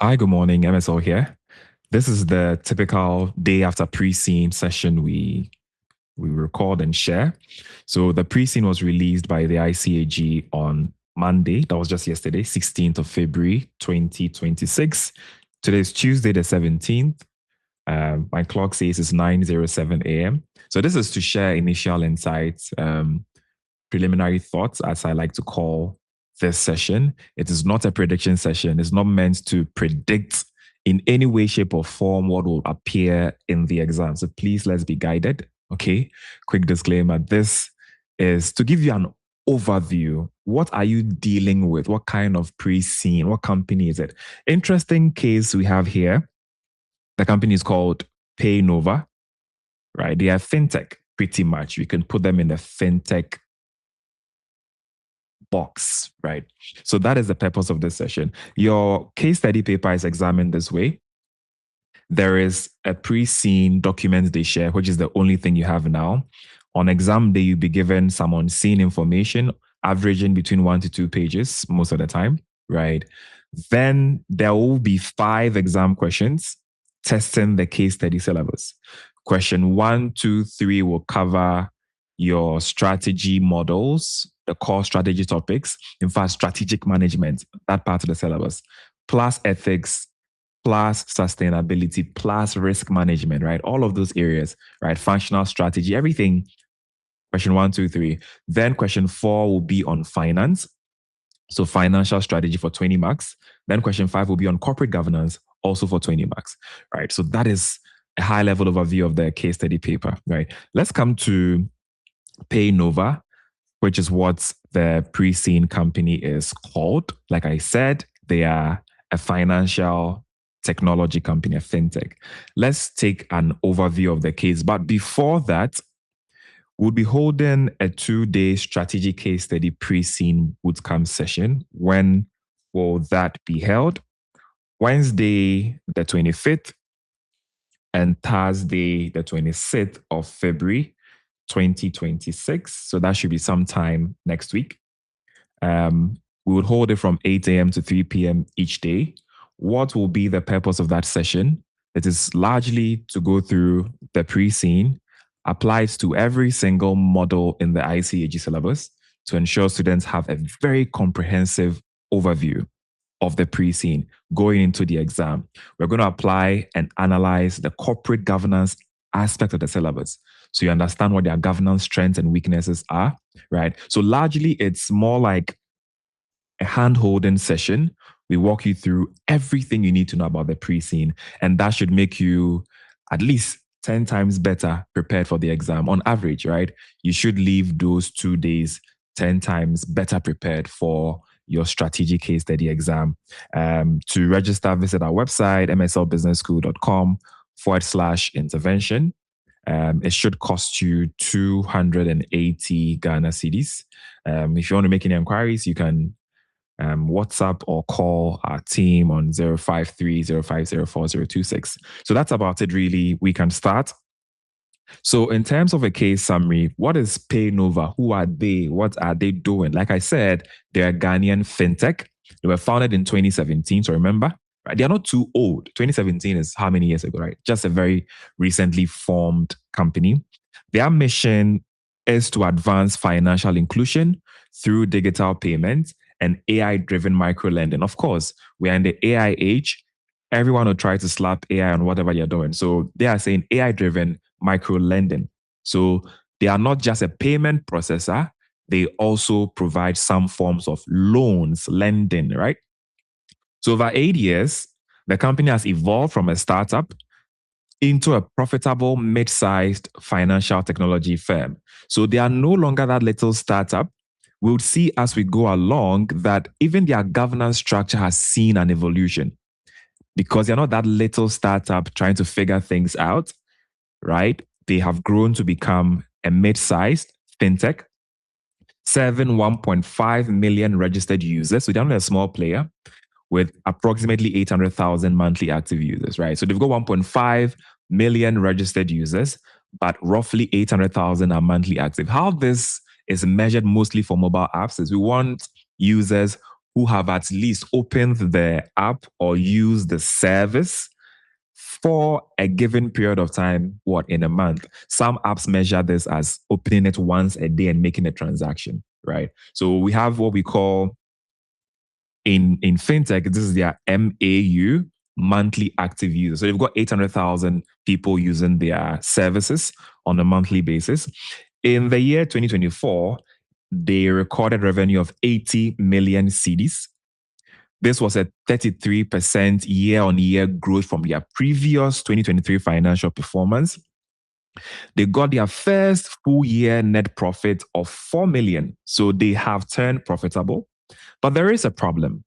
Hi, good morning. MSL here. This is the typical day after pre-scene session we record and share. So the pre-scene was released by the ICAG on Monday. That was just yesterday, 16th of February, 2026. Today is Tuesday, the 17th. My clock says it's 9:07 a.m. So this is to share initial insights, preliminary thoughts, as I like to call this session. It is not a prediction session. It's not meant to predict in any way, shape, or form what will appear in the exam. So please, let's be guided. Okay. Quick disclaimer. This is to give you an overview. What are you dealing with? What kind of pre-scene? What company is it? Interesting case we have here. The company is called PayNova, right? They are fintech, pretty much. You can put them in the fintech box, right? So that is the purpose of this session. Your case study paper is examined this way. There is a pre-scene document they share, which is the only thing you have now. On exam day, you'll be given some on-scene information, averaging between 1 to 2 pages most of the time, right? Then there will be 5 exam questions testing the case study syllabus. Question 1, 2, 3 will cover your strategy models, the core strategy topics, in fact, strategic management, that part of the syllabus, plus ethics, plus sustainability, plus risk management, right? All of those areas, right? Functional strategy, everything. Question 1, 2, 3. Then question 4 will be on finance. So financial strategy for 20 marks. Then question 5 will be on corporate governance, also for 20 marks, right? So that is a high level overview of the case study paper, right? Let's come to PayNova, which is what the pre-scene company is called. Like I said, they are a financial technology company, a fintech. Let's take an overview of the case. But before that, we'll be holding a 2-day strategy case study pre-scene bootcamp session. When will that be held? Wednesday, the 25th, and Thursday, the 26th of February, 2026. So that should be sometime next week. We would hold it from 8 a.m. to 3 p.m. each day. What will be the purpose of that session? It is largely to go through the pre-scene, applies to every single model in the ICAG syllabus to ensure students have a very comprehensive overview of the pre-scene going into the exam. We're going to apply and analyze the corporate governance aspect of the syllabus, so you understand what their governance strengths and weaknesses are, right? So largely, it's more like a hand-holding session. We walk you through everything you need to know about the pre-scene, and that should make you at least 10 times better prepared for the exam. On average, right? You should leave those 2 days 10 times better prepared for your strategic case study exam. To register, visit our website, mslbusinesschool.com/intervention. It should cost you 280 Ghana cedis. If you want to make any inquiries, you can WhatsApp or call our team on 053-0504-026. So that's about it, really. We can start. So in terms of a case summary, what is PayNova? Who are they? What are they doing? Like I said, they're a Ghanaian fintech. They were founded in 2017. So remember, right? They are not too old. 2017 is how many years ago, right? Just a very recently formed company. Their mission is to advance financial inclusion through digital payments and AI-driven micro-lending. Of course, we're in the AI age. Everyone will try to slap AI on whatever you're doing. So they are saying AI-driven micro-lending. So they are not just a payment processor. They also provide some forms of loans, lending, right? So over 8 years, the company has evolved from a startup into a profitable mid-sized financial technology firm. So they are no longer that little startup. We'll see as we go along that even their governance structure has seen an evolution, because they're not that little startup trying to figure things out, right? They have grown to become a mid-sized fintech, serving 1.5 million registered users. So they're not a small player with approximately 800,000 monthly active users, right? So they've got 1.5 million registered users, but roughly 800,000 are monthly active. How this is measured mostly for mobile apps is we want users who have at least opened the app or used the service for a given period of time, in a month. Some apps measure this as opening it once a day and making a transaction, right? So we have what we call in fintech, this is their MAU, monthly active users. So they've got 800,000 people using their services on a monthly basis. In the year 2024, they recorded revenue of 80 million cedis. This was a 33% year-on-year growth from their previous 2023 financial performance. They got their first full year net profit of 4 million. So they have turned profitable. But there is a problem.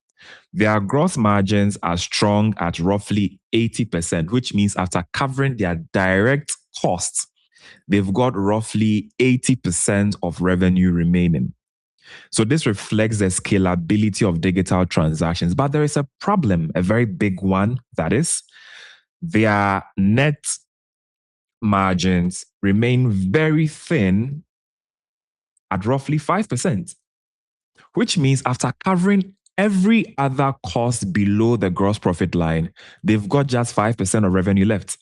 Their gross margins are strong at roughly 80%, which means after covering their direct costs, they've got roughly 80% of revenue remaining. So this reflects the scalability of digital transactions. But there is a problem, a very big one, that is their net margins remain very thin at roughly 5%, which means after covering every other cost below the gross profit line, they've got just 5% of revenue left.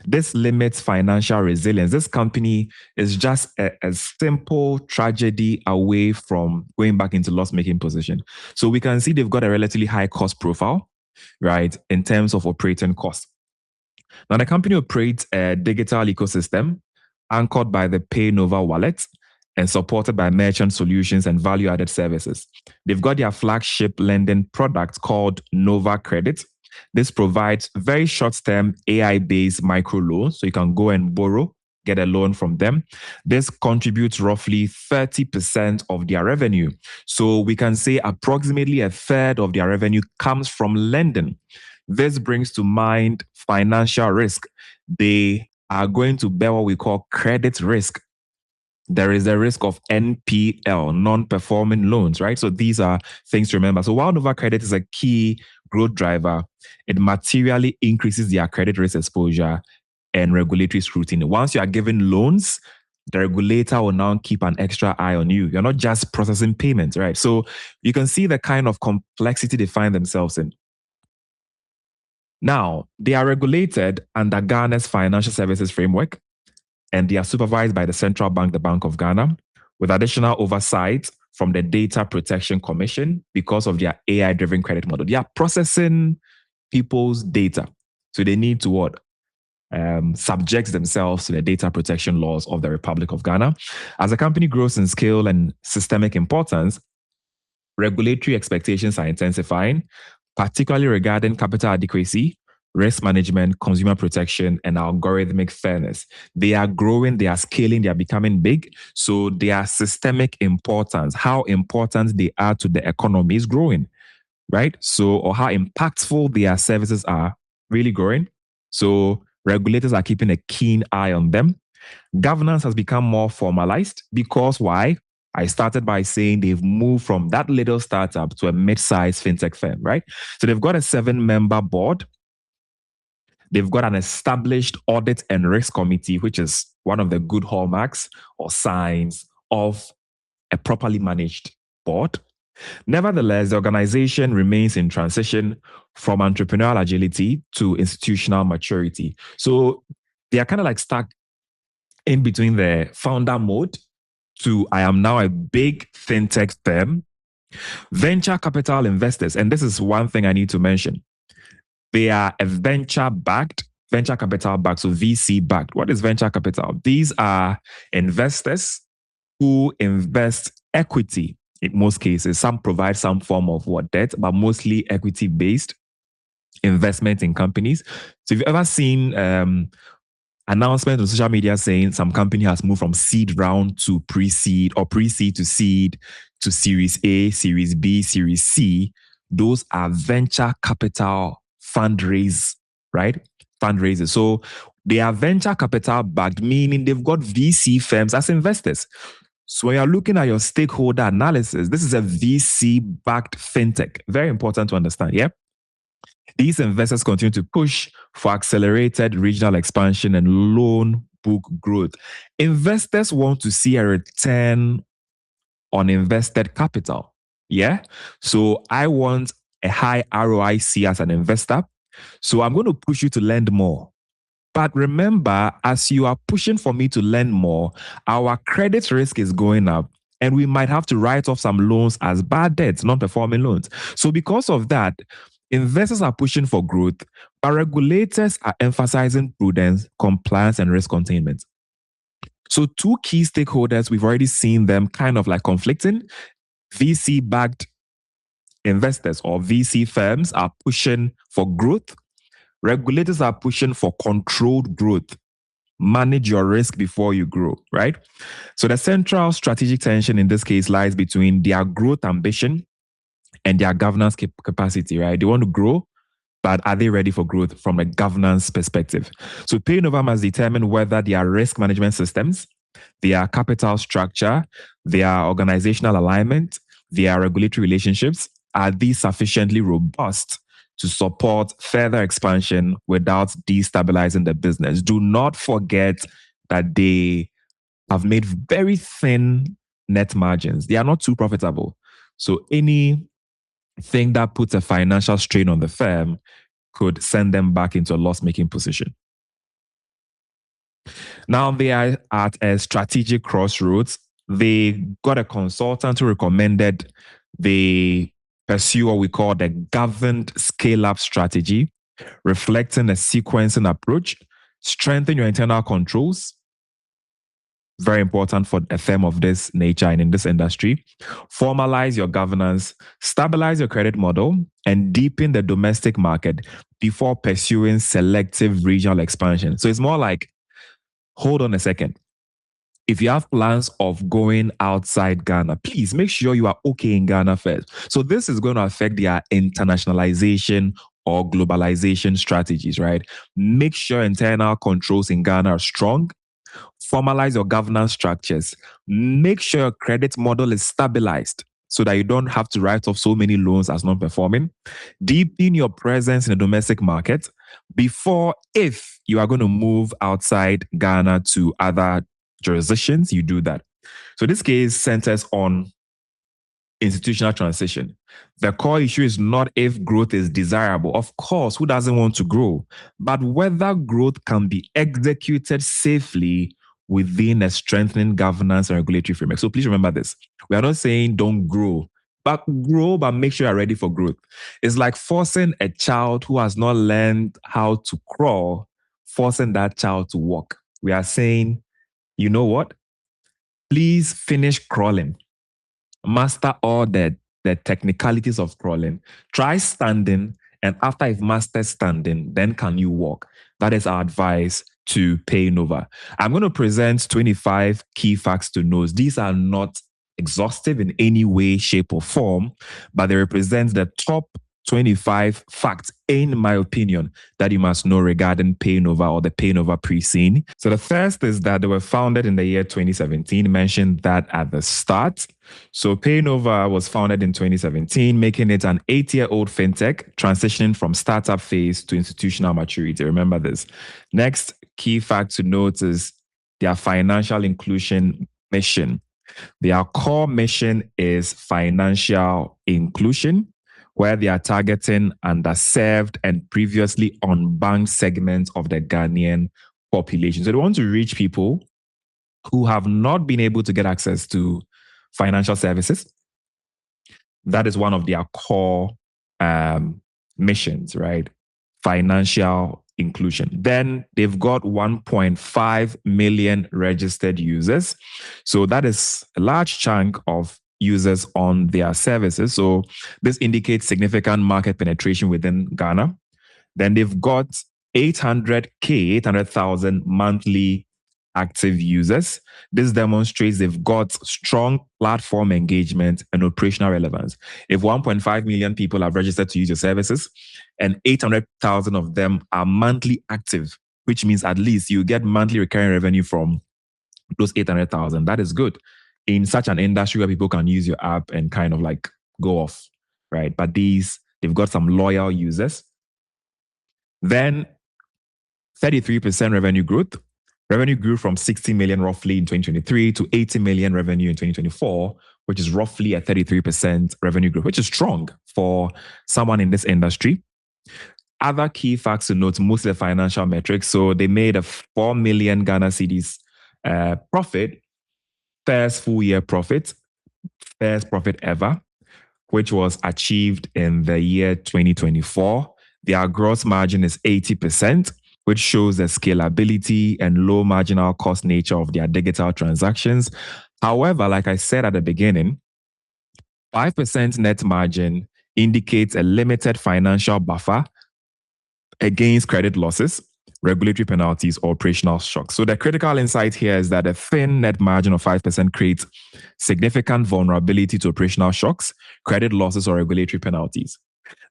This limits financial resilience. This company is just a simple tragedy away from going back into loss-making position. So we can see they've got a relatively high cost profile, right, in terms of operating costs. Now, the company operates a digital ecosystem anchored by the PayNova wallet and supported by merchant solutions and value-added services. They've got their flagship lending product called NovaCredit. This provides very short-term AI-based microloans, so you can go and borrow, get a loan from them. This contributes roughly 30% of their revenue. So we can say approximately a third of their revenue comes from lending. This brings to mind financial risk. They are going to bear what we call credit risk. There is the risk of NPL, non-performing loans, right? So these are things to remember. So while NovaCredit is a key growth driver, it materially increases their credit risk exposure and regulatory scrutiny. Once you are given loans, the regulator will now keep an extra eye on you. You're not just processing payments, right? So you can see the kind of complexity they find themselves in. Now, they are regulated under Ghana's financial services framework, and they are supervised by the Central Bank, the Bank of Ghana, with additional oversight from the Data Protection Commission because of their AI-driven credit model. They are processing people's data. So they need to subject themselves to the data protection laws of the Republic of Ghana. As the company grows in scale and systemic importance, regulatory expectations are intensifying, particularly regarding capital adequacy, risk management, consumer protection, and algorithmic fairness. They are growing, they are scaling, they are becoming big. So their systemic importance, how important they are to the economy is growing, right? So, or how impactful their services are really growing. So regulators are keeping a keen eye on them. Governance has become more formalized because why? I started by saying they've moved from that little startup to a mid-sized fintech firm, right? So they've got a 7-member board. They've got an established Audit and Risk Committee, which is one of the good hallmarks or signs of a properly managed board. Nevertheless, the organization remains in transition from entrepreneurial agility to institutional maturity. So they are kind of like stuck in between the founder mode to I am now a big fintech firm. Venture capital investors, and this is one thing I need to mention. They are a venture capital backed, so VC backed. What is venture capital? These are investors who invest equity in most cases. Some provide some form of debt, but mostly equity based investment in companies. So if you've ever seen announcement on social media saying some company has moved from seed round to pre-seed or pre-seed to seed to Series A, Series B, Series C, those are venture capital fundraise, right? Fundraisers. So they are venture capital backed, meaning they've got VC firms as investors. So when you're looking at your stakeholder analysis, this is a VC backed fintech. Very important to understand. Yeah. These investors continue to push for accelerated regional expansion and loan book growth. Investors want to see a return on invested capital. Yeah. So I want a high ROIC as an investor. So I'm going to push you to lend more. But remember, as you are pushing for me to lend more, our credit risk is going up, and we might have to write off some loans as bad debts, non-performing loans. So because of that, investors are pushing for growth, but regulators are emphasizing prudence, compliance, and risk containment. So two key stakeholders, we've already seen them kind of like conflicting. VC-backed investors or VC firms are pushing for growth. Regulators are pushing for controlled growth. Manage your risk before you grow, right? So the central strategic tension in this case lies between their growth ambition and their governance capacity, right? They want to grow, but are they ready for growth from a governance perspective? So PayNova must determine whether their risk management systems, their capital structure, their organizational alignment, their regulatory relationships, are these sufficiently robust to support further expansion without destabilizing the business? Do not forget that they have made very thin net margins. They are not too profitable. So anything that puts a financial strain on the firm could send them back into a loss-making position. Now they are at a strategic crossroads. They got a consultant who recommended they pursue what we call the governed scale-up strategy, reflecting a sequencing approach, strengthen your internal controls, very important for a firm of this nature and in this industry. Formalize your governance, stabilize your credit model, and deepen the domestic market before pursuing selective regional expansion. So it's more like, hold on a second. If you have plans of going outside Ghana, please make sure you are okay in Ghana first. So this is going to affect their internationalization or globalization strategies, right? Make sure internal controls in Ghana are strong. Formalize your governance structures. Make sure your credit model is stabilized so that you don't have to write off so many loans as non-performing. Deepen your presence in the domestic market before, if you are going to move outside Ghana to other jurisdictions, you do that. So this case centers on institutional transition. The core issue is not if growth is desirable. Of course, who doesn't want to grow? But whether growth can be executed safely within a strengthening governance and regulatory framework. So please remember this. We are not saying don't grow, but grow, but make sure you're ready for growth. It's like forcing a child who has not learned how to crawl, forcing that child to walk. We are saying, you know what? Please finish crawling. Master all the technicalities of crawling. Try standing, and after you've mastered standing, then can you walk? That is our advice to PayNova. I'm going to present 25 key facts to know. These are not exhaustive in any way, shape, or form, but they represent the top 25 facts, in my opinion, that you must know regarding PayNova or the PayNova pre-scene. So the first is that they were founded in the year 2017, mentioned that at the start. So PayNova was founded in 2017, making it an 8-year-old fintech transitioning from startup phase to institutional maturity. Remember this. Next key fact to note is their financial inclusion mission. Their core mission is financial inclusion, where they are targeting underserved and previously unbanked segments of the Ghanaian population. So they want to reach people who have not been able to get access to financial services. That is one of their core missions, right? Financial inclusion. Then they've got 1.5 million registered users. So that is a large chunk of users on their services. So this indicates significant market penetration within Ghana. Then they've got 800,000 monthly active users. This demonstrates they've got strong platform engagement and operational relevance. If 1.5 million people have registered to use your services and 800,000 of them are monthly active, which means at least you get monthly recurring revenue from those 800,000. That is good in such an industry where people can use your app and kind of like go off, right? But they've got some loyal users. Then 33% revenue growth, Revenue grew from 60 million roughly in 2023 to 80 million revenue in 2024, which is roughly a 33% revenue growth, which is strong for someone in this industry. Other key facts to note, mostly the financial metrics. So they made a 4 million Ghana cedis profit, first full year profit, first profit ever, which was achieved in the year 2024. Their gross margin is 80%, which shows the scalability and low marginal cost nature of their digital transactions. However, like I said at the beginning, 5% net margin indicates a limited financial buffer against credit losses, regulatory penalties, or operational shocks. So the critical insight here is that a thin net margin of 5% creates significant vulnerability to operational shocks, credit losses, or regulatory penalties.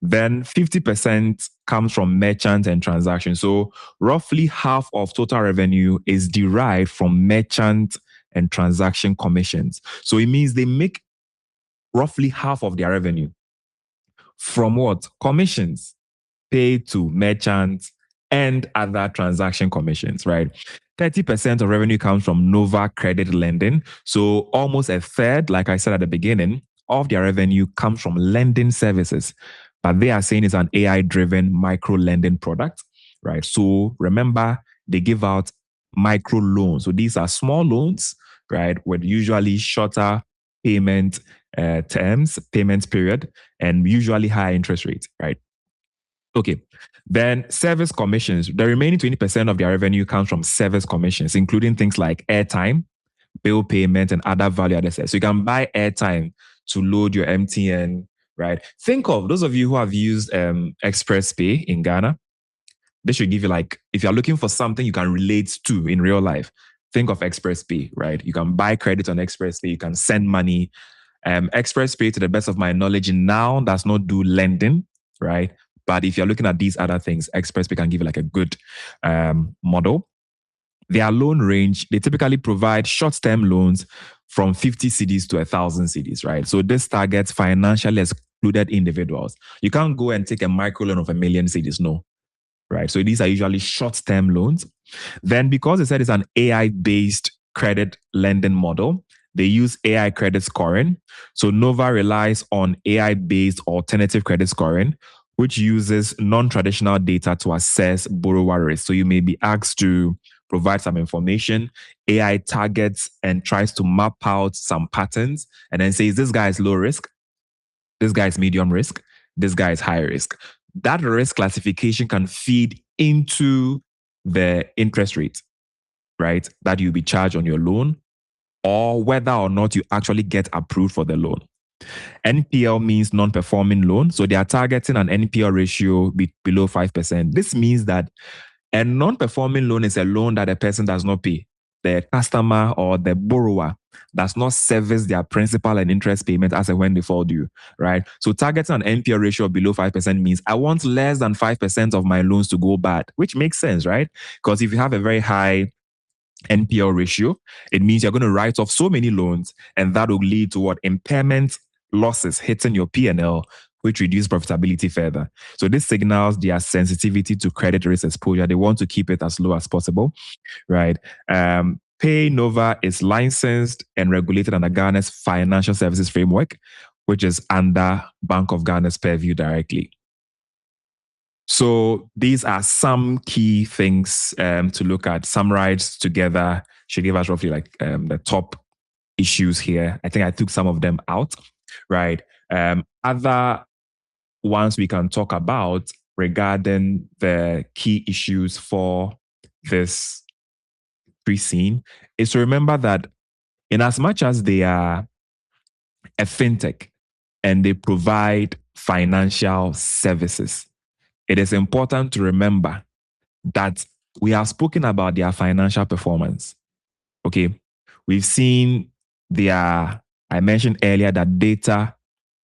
Then 50% comes from merchant and transaction. So roughly half of total revenue is derived from merchant and transaction commissions. So it means they make roughly half of their revenue from what? Commissions paid to merchants and other transaction commissions, right? 30% of revenue comes from NovaCredit lending. So almost a third, like I said at the beginning, of their revenue comes from lending services. But they are saying it's an AI-driven micro lending product, right? So remember, they give out micro loans. So these are small loans, right, with usually shorter payment terms, payment period, and usually higher interest rates, right? Okay. Then service commissions. The remaining 20% of their revenue comes from service commissions, including things like airtime, bill payment, and other value added services. So you can buy airtime to load your MTN, right? Think of those of you who have used Express Pay in Ghana. They should give you, like, if you're looking for something you can relate to in real life, think of Express Pay, right? You can buy credit on Express Pay, you can send money. Express Pay, to the best of my knowledge, now does not do lending, right? But if you're looking at these other things, Express Pay can give you like a good model. Their loan range, they typically provide short-term loans from 50 cedis to 1,000 cedis, right? So this targets financially excluded individuals. You can't go and take a micro loan of 1 million cedis, no, right? So these are usually short-term loans. Then because they said it's an AI-based credit lending model, they use AI credit scoring. So Nova relies on AI-based alternative credit scoring, which uses non-traditional data to assess borrower risk. So you may be asked to provide some information. AI targets and tries to map out some patterns and then says, this guy is low risk, this guy is medium risk, this guy is high risk. That risk classification can feed into the interest rate, right, that you'll be charged on your loan, or whether or not you actually get approved for the loan. NPL means non-performing loan. So they are targeting an NPL ratio below 5%. This means that a non-performing loan is a loan that a person does not pay. The customer or the borrower does not service their principal and interest payment as and when they fall due, right? So targeting an NPL ratio below 5% means I want less than 5% of my loans to go bad, which makes sense, right? Because if you have a very high NPL ratio, it means you're going to write off so many loans, and that will lead to what? Impairment losses hitting your P&L, which reduce profitability further. So this signals their sensitivity to credit risk exposure. They want to keep it as low as possible, right? PayNova is licensed and regulated under Ghana's Financial Services Framework, which is under Bank of Ghana's purview directly. So these are some key things to look at. Summarized together should give us roughly like the top issues here. I think I took some of them out, right? Other ones we can talk about regarding the key issues for this pre-scene is to remember that in as much as they are a fintech and they provide financial services, it is important to remember that we have spoken about their financial performance. Okay. We've seen I mentioned earlier that Data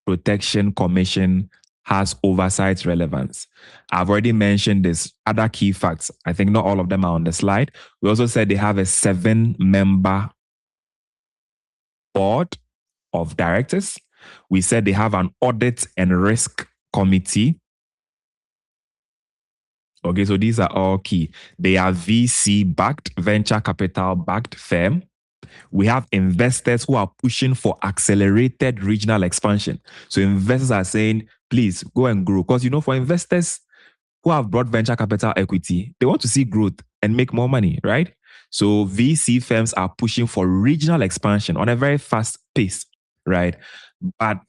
Protection Commission has oversight relevance. I've already mentioned this other key facts. I think not all of them are on the slide. We also said they have a 7-member board of directors. We said they have an audit and risk committee. Okay, so these are all key. They are VC-backed, venture capital-backed firm. We have investors who are pushing for accelerated regional expansion. So investors are saying, please go and grow. Because, for investors who have brought venture capital equity, they want to see growth and make more money, right? So VC firms are pushing for regional expansion on a very fast pace, right? But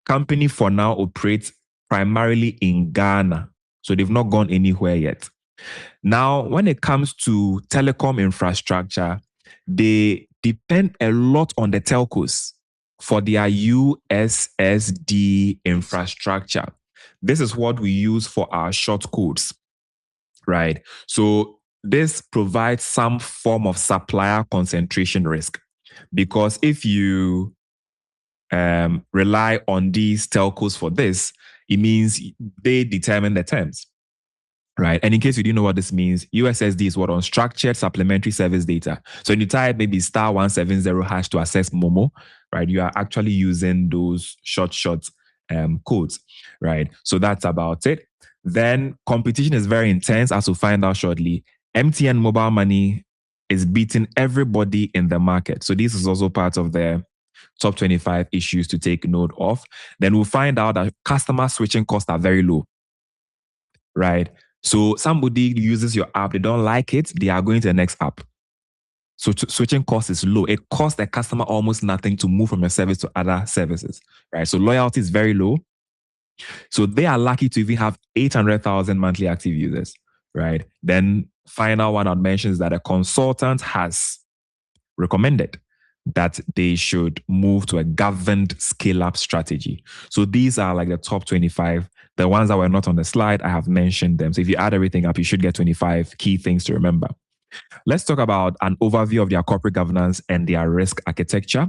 company for now operates primarily in Ghana. So they've not gone anywhere yet. Now, when it comes to telecom infrastructure, they depend a lot on the telcos for their USSD infrastructure. This is what we use for our short codes, right? So this provides some form of supplier concentration risk, because if you rely on these telcos for this, it means they determine the terms. Right. And in case you didn't know what this means, USSD is what? Unstructured supplementary service data. So when you type maybe *170# to access Momo, right, you are actually using those short codes, right? So that's about it. Then competition is very intense, as we'll find out shortly. MTN mobile money is beating everybody in the market. So this is also part of the top 25 issues to take note of. Then we'll find out that customer switching costs are very low, right? So somebody uses your app, they don't like it, they are going to the next app. So switching cost is low. It costs the customer almost nothing to move from a service to other services, right? So loyalty is very low. So they are lucky to even have 800,000 monthly active users, right? Then final one I'd mention is that a consultant has recommended that they should move to a governed scale-up strategy. So these are like the top 25. The ones that were not on the slide, I have mentioned them. So if you add everything up, you should get 25 key things to remember. Let's talk about an overview of their corporate governance and their risk architecture.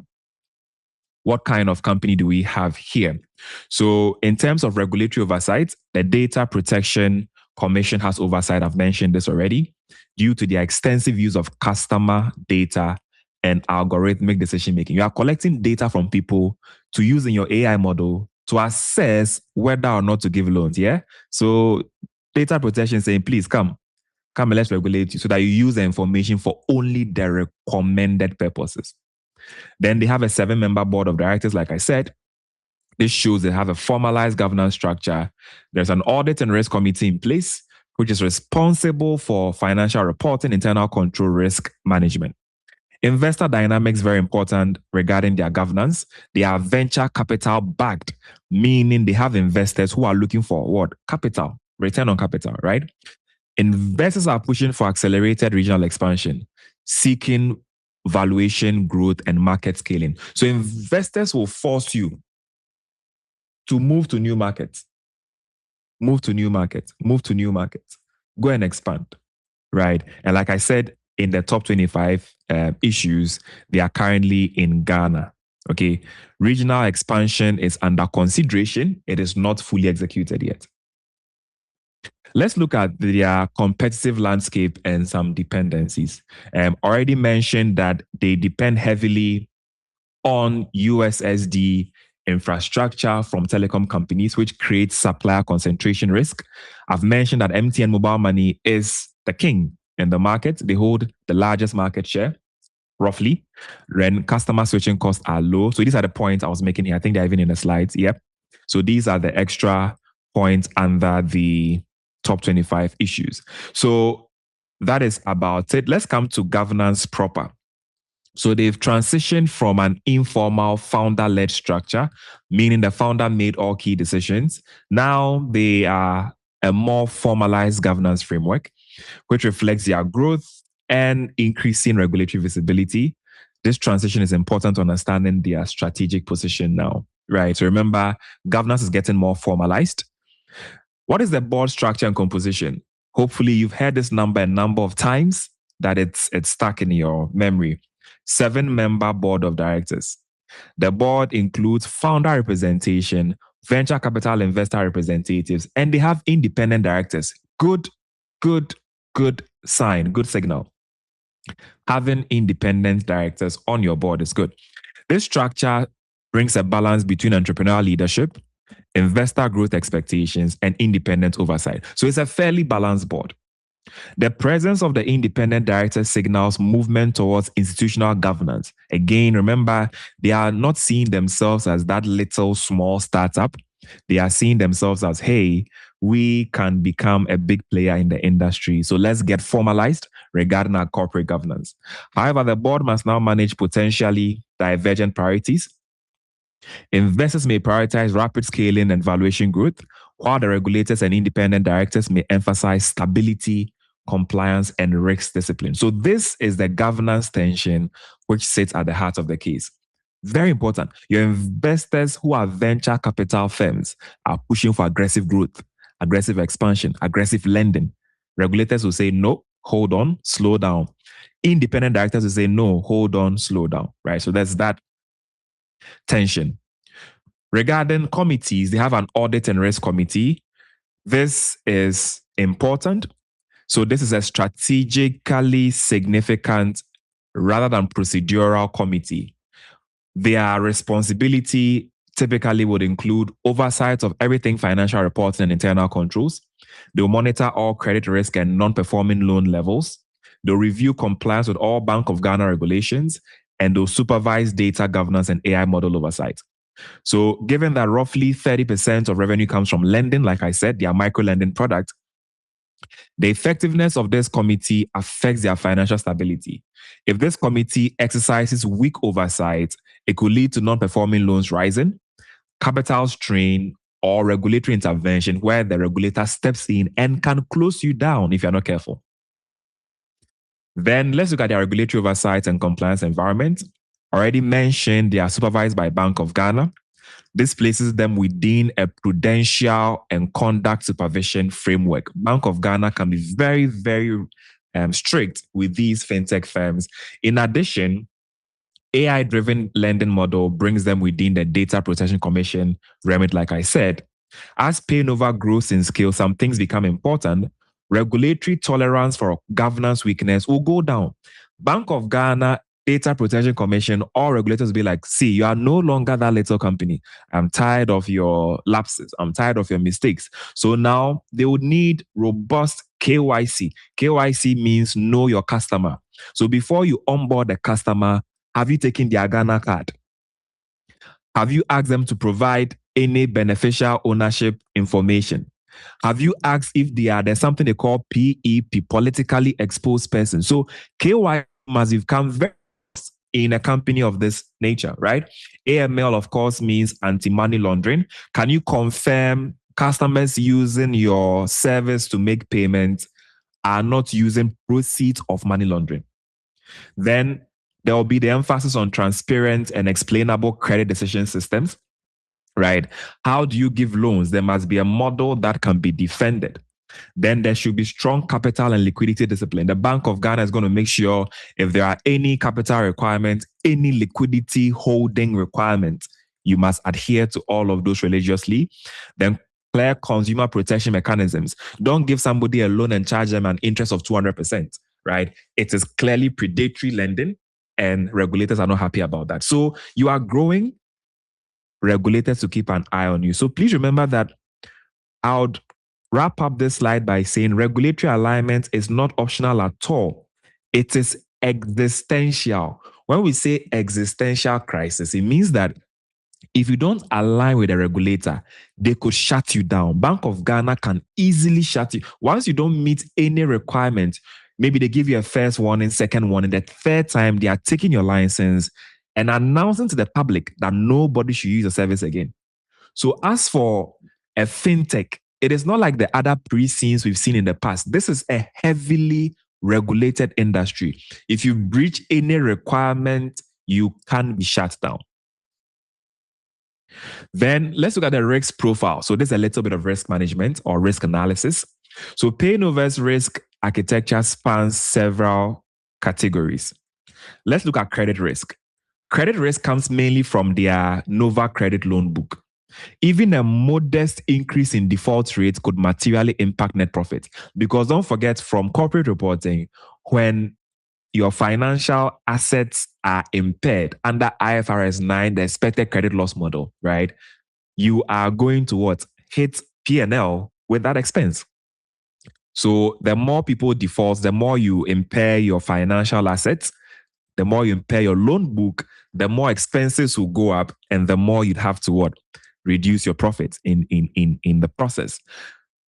What kind of company do we have here? So in terms of regulatory oversight, the Data Protection Commission has oversight. I've mentioned this already. Due to their extensive use of customer data and algorithmic decision making. You are collecting data from people to use in your AI model to assess whether or not to give loans. Yeah. So data protection saying, please come and let's regulate you so that you use the information for only the recommended purposes. Then they have a 7-member board of directors, like I said. This shows they have a formalized governance structure. There's an audit and risk committee in place, which is responsible for financial reporting, internal control, risk management. Investor dynamics, very important regarding their governance. They are venture capital backed, meaning they have investors who are looking for what? Capital, return on capital, right? Investors are pushing for accelerated regional expansion, seeking valuation growth and market scaling. So investors will force you to move to new markets, move to new markets, move to new markets, go and expand, right? And like I said, in the top 25 issues, they are currently in Ghana. Okay. Regional expansion is under consideration. It is not fully executed yet. Let's look at their competitive landscape and some dependencies. Already mentioned that they depend heavily on USSD infrastructure from telecom companies, which creates supplier concentration risk. I've mentioned that MTN mobile money is the king in the market. They hold the largest market share, roughly. When customer switching costs are low. So these are the points I was making here. I think they're even in the slides. Yep. So these are the extra points under the top 25 issues. So that is about it. Let's come to governance proper. So they've transitioned from an informal founder-led structure, meaning the founder made all key decisions. Now they are a more formalized governance framework, which reflects their growth and increasing regulatory visibility. This transition is important to understanding their strategic position now, right? So remember, governance is getting more formalized. What is the board structure and composition? Hopefully you've heard this number a number of times, that it's stuck in your memory. 7-member board of directors. The board includes founder representation, venture capital investor representatives, and they have independent directors. Good sign, good signal. Having independent directors on your board is good. This structure brings a balance between entrepreneurial leadership, investor growth expectations, and independent oversight. So it's a fairly balanced board. The presence of the independent director signals movement towards institutional governance. Again, remember, they are not seeing themselves as that little small startup. They are seeing themselves as, hey, we can become a big player in the industry. So let's get formalized regarding our corporate governance. However, the board must now manage potentially divergent priorities. Investors may prioritize rapid scaling and valuation growth, while the regulators and independent directors may emphasize stability, compliance, and risk discipline. So this is the governance tension which sits at the heart of the case. Very important. Your investors who are venture capital firms are pushing for aggressive growth, aggressive expansion, aggressive lending. Regulators will say, no, hold on, slow down. Independent directors will say, no, hold on, slow down, right? So there's that tension. Regarding committees, they have an audit and risk committee. This is important. So this is a strategically significant rather than procedural committee. Their responsibility typically would include oversight of everything financial reporting and internal controls. They'll monitor all credit risk and non-performing loan levels. They'll review compliance with all Bank of Ghana regulations, and they'll supervise data governance and AI model oversight. So given that roughly 30% of revenue comes from lending, like I said, their micro-lending product, the effectiveness of this committee affects their financial stability. If this committee exercises weak oversight, it could lead to non-performing loans rising, capital strain, or regulatory intervention where the regulator steps in and can close you down if you're not careful. Then let's look at their regulatory oversight and compliance environment. Already mentioned, they are supervised by Bank of Ghana. This places them within a prudential and conduct supervision framework. Bank of Ghana can be very, very strict with these fintech firms. In addition, AI-driven lending model brings them within the Data Protection Commission remit, like I said. As PayNova grows in scale, some things become important. Regulatory tolerance for governance weakness will go down. Bank of Ghana, Data Protection Commission, all regulators will be like, see, you are no longer that little company. I'm tired of your lapses. I'm tired of your mistakes. So now they would need robust KYC. KYC means know your customer. So before you onboard the customer, have you taken their Ghana card? Have you asked them to provide any beneficial ownership information? Have you asked if there's something they call PEP, politically exposed person? So KYC must become very in a company of this nature, right? AML, of course, means anti-money laundering. Can you confirm customers using your service to make payments are not using proceeds of money laundering? Then there will be the emphasis on transparent and explainable credit decision systems, right? How do you give loans? There must be a model that can be defended. Then there should be strong capital and liquidity discipline. The Bank of Ghana is going to make sure if there are any capital requirements, any liquidity holding requirements, you must adhere to all of those religiously. Then clear consumer protection mechanisms. Don't give somebody a loan and charge them an interest of 200%, right? It is clearly predatory lending, and regulators are not happy about that. So you are growing, regulators to keep an eye on you. So please remember that I would wrap up this slide by saying regulatory alignment is not optional at all. It is existential. When we say existential crisis, it means that if you don't align with a regulator, they could shut you down. Bank of Ghana can easily shut you. Once you don't meet any requirement, maybe they give you a first warning, second warning, the third time they are taking your license and announcing to the public that nobody should use the service again. So as for a fintech, it is not like the other pre-scenes we've seen in the past. This is a heavily regulated industry. If you breach any requirement, you can be shut down. Then let's look at the risk profile. So this is a little bit of risk management or risk analysis. So PayNova's risk architecture spans several categories. Let's look at credit risk. Credit risk comes mainly from their NovaCredit loan book. Even a modest increase in default rates could materially impact net profit. Because don't forget, from corporate reporting, when your financial assets are impaired under IFRS 9, the expected credit loss model, right? you are going to what? Hit P&L with that expense. So the more people default, the more you impair your financial assets, the more you impair your loan book, the more expenses will go up, and the more you'd have to what? Reduce your profits in the process.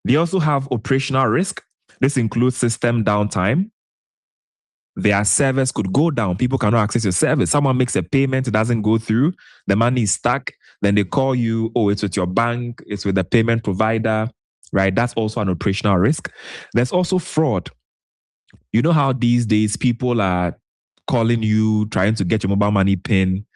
They also have operational risk. This includes system downtime. Their servers could go down. People cannot access your service. Someone makes a payment, it doesn't go through. The money is stuck. Then they call you, oh, it's with your bank, it's with the payment provider, right? That's also an operational risk. There's also fraud. You know how these days people are calling you, trying to get your mobile money PIN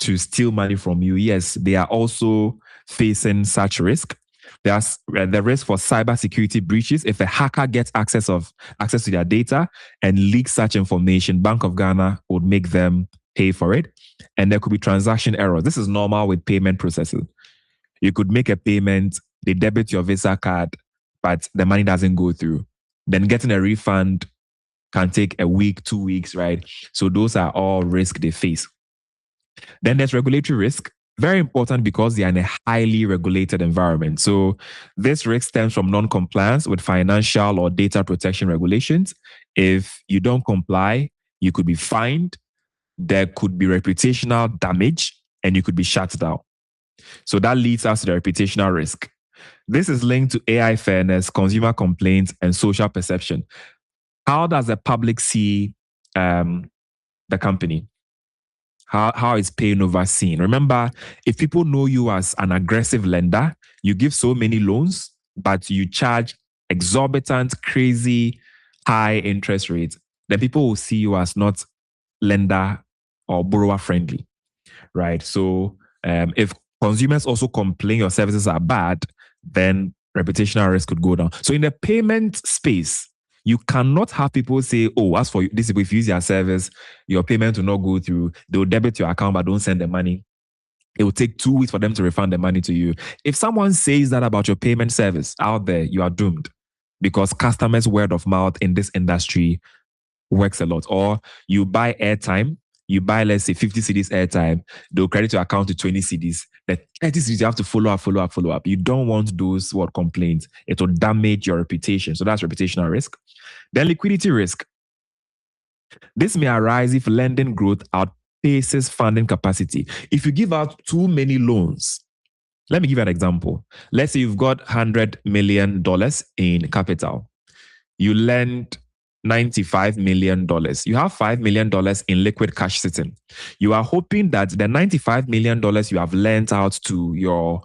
to steal money from you. Yes, they are also facing such risk. There's the risk for cybersecurity breaches. If a hacker gets access to their data and leaks such information, Bank of Ghana would make them pay for it. And there could be transaction errors. This is normal with payment processes. You could make a payment, they debit your Visa card, but the money doesn't go through. Then getting a refund can take a week, 2 weeks, right? So those are all risks they face. Then there's regulatory risk. Very important because they are in a highly regulated environment. So this risk stems from non-compliance with financial or data protection regulations. If you don't comply, you could be fined. There could be reputational damage and you could be shut down. So that leads us to the reputational risk. This is linked to AI fairness, consumer complaints, and social perception. How does the public see the company? How is PayNova seen? Remember, if people know you as an aggressive lender, you give so many loans, but you charge exorbitant, crazy, high interest rates, then people will see you as not lender or borrower friendly, right? So if consumers also complain your services are bad, then reputational risk could go down. So in the payment space, you cannot have people say, oh, as for this, if you use your service, your payment will not go through. They will debit your account, but don't send the money. It will take 2 weeks for them to refund the money to you. If someone says that about your payment service out there, you are doomed because customers' word of mouth in this industry works a lot. Or you buy airtime, you buy, let's say, 50 cedis airtime, they'll credit your account to 20 cedis. The 30 cedis, you have to follow up. You don't want those complaints. It will damage your reputation. So that's reputational risk. Then liquidity risk. This may arise if lending growth outpaces funding capacity. If you give out too many loans, let me give you an example. Let's say you've got $100 million in capital. You lend $95 million. You have $5 million in liquid cash sitting. You are hoping that the $95 million you have lent out to your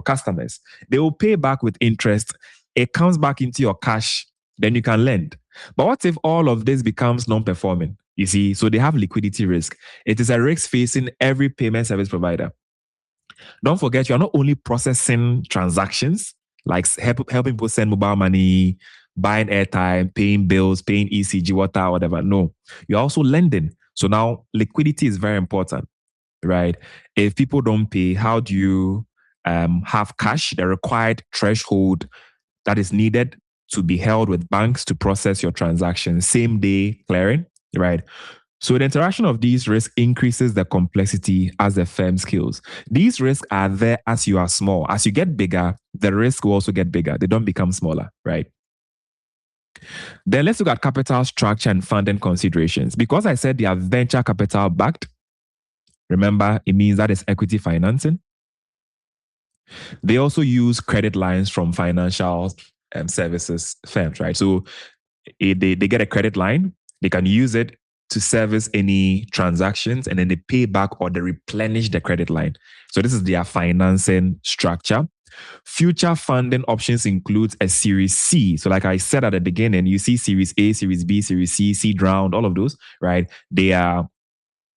customers, they will pay back with interest. It comes back into your cash, then you can lend. But what if all of this becomes non-performing? You see, so they have liquidity risk. It is a risk facing every payment service provider. Don't forget, you are not only processing transactions, like helping people send mobile money, buying airtime, paying bills, paying ECG, water, whatever. No, you're also lending. So now liquidity is very important, right? If people don't pay, how do you have cash? The required threshold that is needed to be held with banks to process your transactions, same day clearing, right? So the interaction of these risks increases the complexity as the firm scales. These risks are there as you are small. As you get bigger, the risk will also get bigger. They don't become smaller, right? Then let's look at capital structure and funding considerations. Because I said they are venture capital backed, remember, it means that is equity financing. They also use credit lines from financial services firms, right? So they get a credit line, they can use it to service any transactions, and then they pay back or they replenish the credit line. So this is their financing structure. Future funding options include a Series C. So like I said at the beginning, you see Series A, Series B, Series C, seed round, all of those, right? They are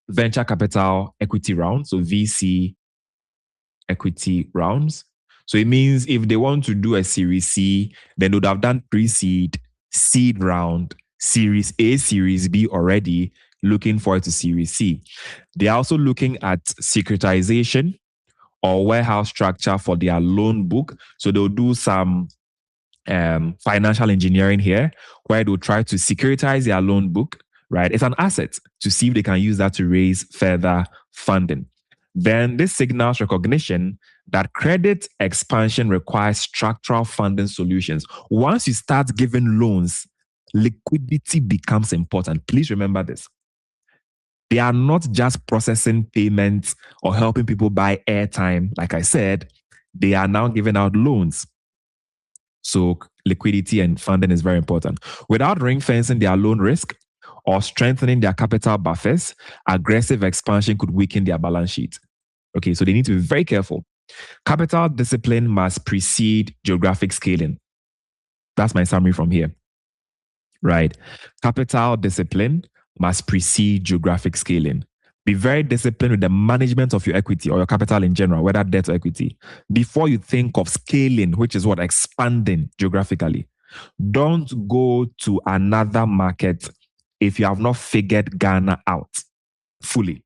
venture capital equity rounds, so VC equity rounds. So it means if they want to do a Series C, then they would have done pre-seed, seed round, Series A, Series B already, looking forward to Series C. They are also looking at securitization or warehouse structure for their loan book. So they'll do some financial engineering here, where they'll try to securitize their loan book, right? It's an asset to see if they can use that to raise further funding. Then this signals recognition that credit expansion requires structural funding solutions. Once you start giving loans, liquidity becomes important. Please remember this. They are not just processing payments or helping people buy airtime. Like I said, they are now giving out loans. So liquidity and funding is very important. Without ring fencing their loan risk or strengthening their capital buffers, aggressive expansion could weaken their balance sheet. Okay, so they need to be very careful. Capital discipline must precede geographic scaling. That's my summary from here. Right. Capital discipline must precede geographic scaling. Be very disciplined with the management of your equity or your capital in general, whether debt or equity, before you think of scaling, which is what expanding geographically. Don't go to another market if you have not figured Ghana out fully.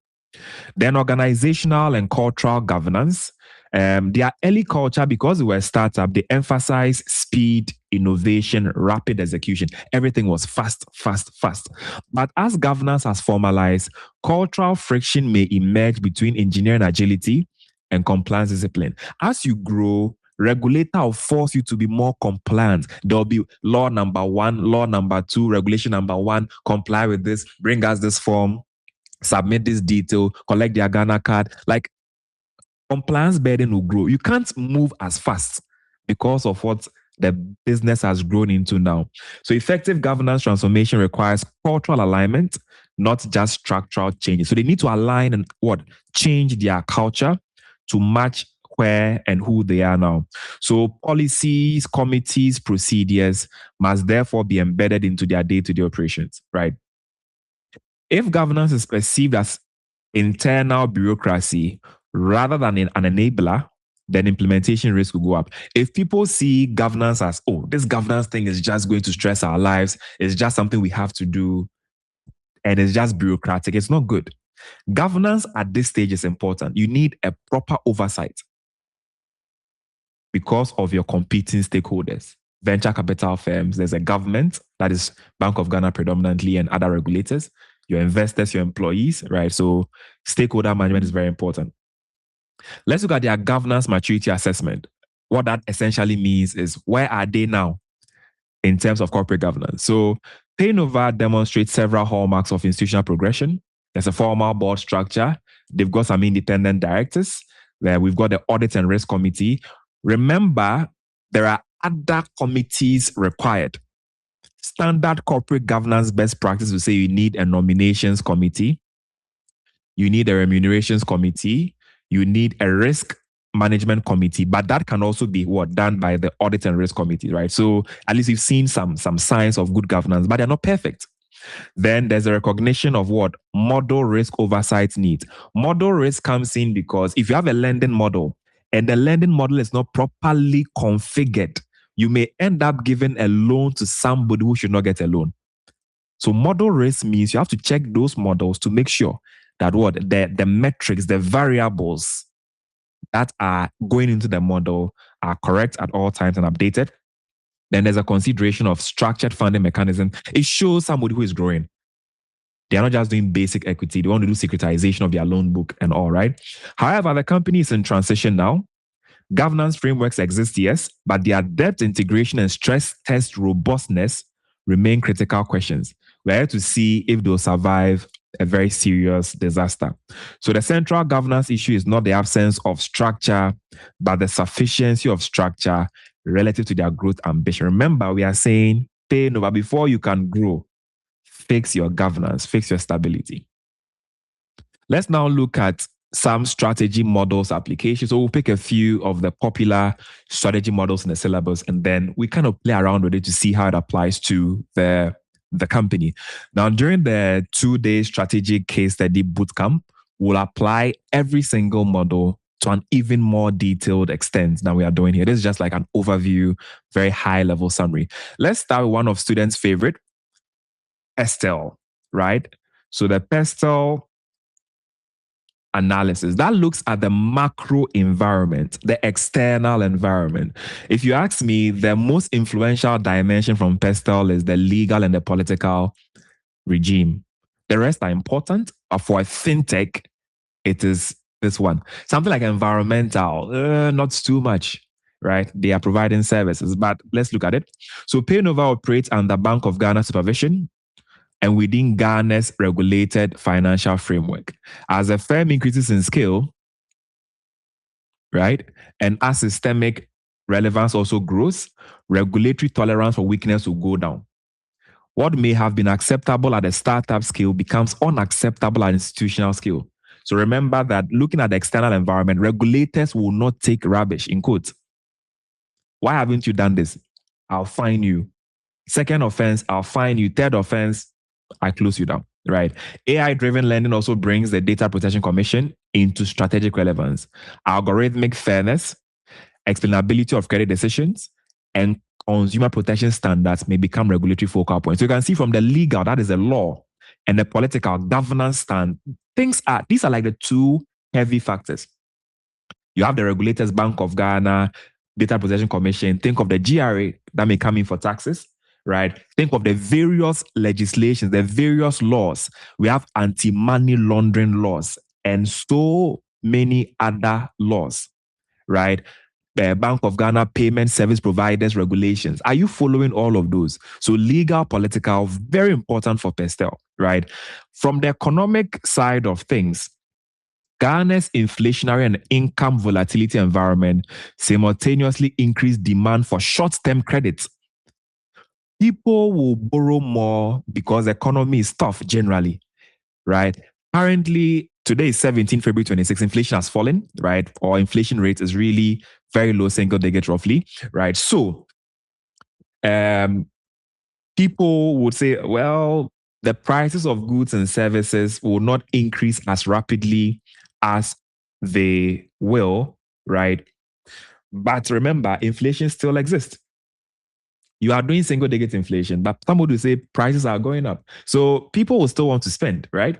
Then organizational and cultural governance. Their early culture, because they were a startup, they emphasize speed, innovation, rapid execution. Everything was fast, fast, fast. But as governance has formalized, cultural friction may emerge between engineering agility and compliance discipline. As you grow, regulator will force you to be more compliant. There'll be law number 1, law number 2, regulation number 1, comply with this, bring us this form, submit this detail, collect their Ghana card. Like, compliance burden will grow. You can't move as fast because of what the business has grown into now. So effective governance transformation requires cultural alignment, not just structural changes. So they need to align and change their culture to match where and who they are now. So policies, committees, procedures must therefore be embedded into their day-to-day operations, right? If governance is perceived as internal bureaucracy rather than an enabler, then implementation risk will go up. If people see governance as, this governance thing is just going to stress our lives, it's just something we have to do, and it's just bureaucratic, it's not good. Governance at this stage is important. You need a proper oversight because of your competing stakeholders. Venture capital firms, there's a government, that is Bank of Ghana predominantly, and other regulators, your investors, your employees, right? So stakeholder management is very important. Let's look at their governance maturity assessment. What that essentially means is, where are they now in terms of corporate governance? So PayNova demonstrates several hallmarks of institutional progression. There's a formal board structure. They've got some independent directors. We've got the Audit and Risk Committee. Remember, there are other committees required. Standard corporate governance best practice will say you need a nominations committee, you need a remunerations committee, you need a risk management committee, but that can also be done by the Audit and Risk Committee, right? So at least you've seen some signs of good governance, but they're not perfect. Then there's a recognition of model risk oversight needs. Model risk comes in because if you have a lending model and the lending model is not properly configured, you may end up giving a loan to somebody who should not get a loan. So model risk means you have to check those models to make sure that the metrics, the variables that are going into the model are correct at all times and updated. Then there's a consideration of structured funding mechanism. It shows somebody who is growing. They are not just doing basic equity. They want to do securitization of their loan book and all, right? However, the company is in transition now. Governance frameworks exist, yes, but their debt integration and stress test robustness remain critical questions. We're here to see if they'll survive a very serious disaster. So the central governance issue is not the absence of structure, but the sufficiency of structure relative to their growth ambition. Remember, we are saying, PayNova, before you can grow, fix your governance, fix your stability. Let's now look at some strategy models applications. So we'll pick a few of the popular strategy models in the syllabus, and then we kind of play around with it to see how it applies to the company. Now, during the 2-day strategic case study bootcamp, we'll apply every single model to an even more detailed extent than we are doing here. This is just like an overview, very high level summary. Let's start with one of students' favorite, PESTEL, right? So the PESTEL analysis that looks at the macro environment, the external environment. If you ask me, the most influential dimension from PESTEL is the legal and the political regime. The rest are important, but for a fintech, it is this one. Something like environmental, not too much, right? They are providing services, but let's look at it. So PayNova operates under Bank of Ghana supervision and within Ghana's regulated financial framework. As a firm increases in scale, right, and as systemic relevance also grows, regulatory tolerance for weakness will go down. What may have been acceptable at a startup scale becomes unacceptable at institutional scale. So remember that looking at the external environment, regulators will not take rubbish, in quotes. Why haven't you done this? I'll fine you. Second offense, I'll fine you. Third offense, I close you down, right? AI-driven lending also brings the Data Protection Commission into strategic relevance. Algorithmic fairness, explainability of credit decisions, and consumer protection standards may become regulatory focal points. So you can see from the legal, that is the law, and the political governance stand, these are like the two heavy factors. You have the regulators, Bank of Ghana, Data Protection Commission. Think of the GRA that may come in for taxes, right? Think of the various legislations, the various laws. We have anti-money laundering laws and so many other laws, right? The Bank of Ghana payment service providers regulations. Are you following all of those? So legal, political, very important for PESTEL, right? From the economic side of things, Ghana's inflationary and income volatility environment simultaneously increased demand for short-term credits. People will borrow more because the economy is tough generally, right? Currently, today is 17 February 26. Inflation has fallen, right? Or inflation rate is really very low, single digit roughly, right? So, people would say, well, the prices of goods and services will not increase as rapidly as they will, right? But remember, inflation still exists. You are doing single digit inflation, but somebody will say prices are going up. So people will still want to spend, right?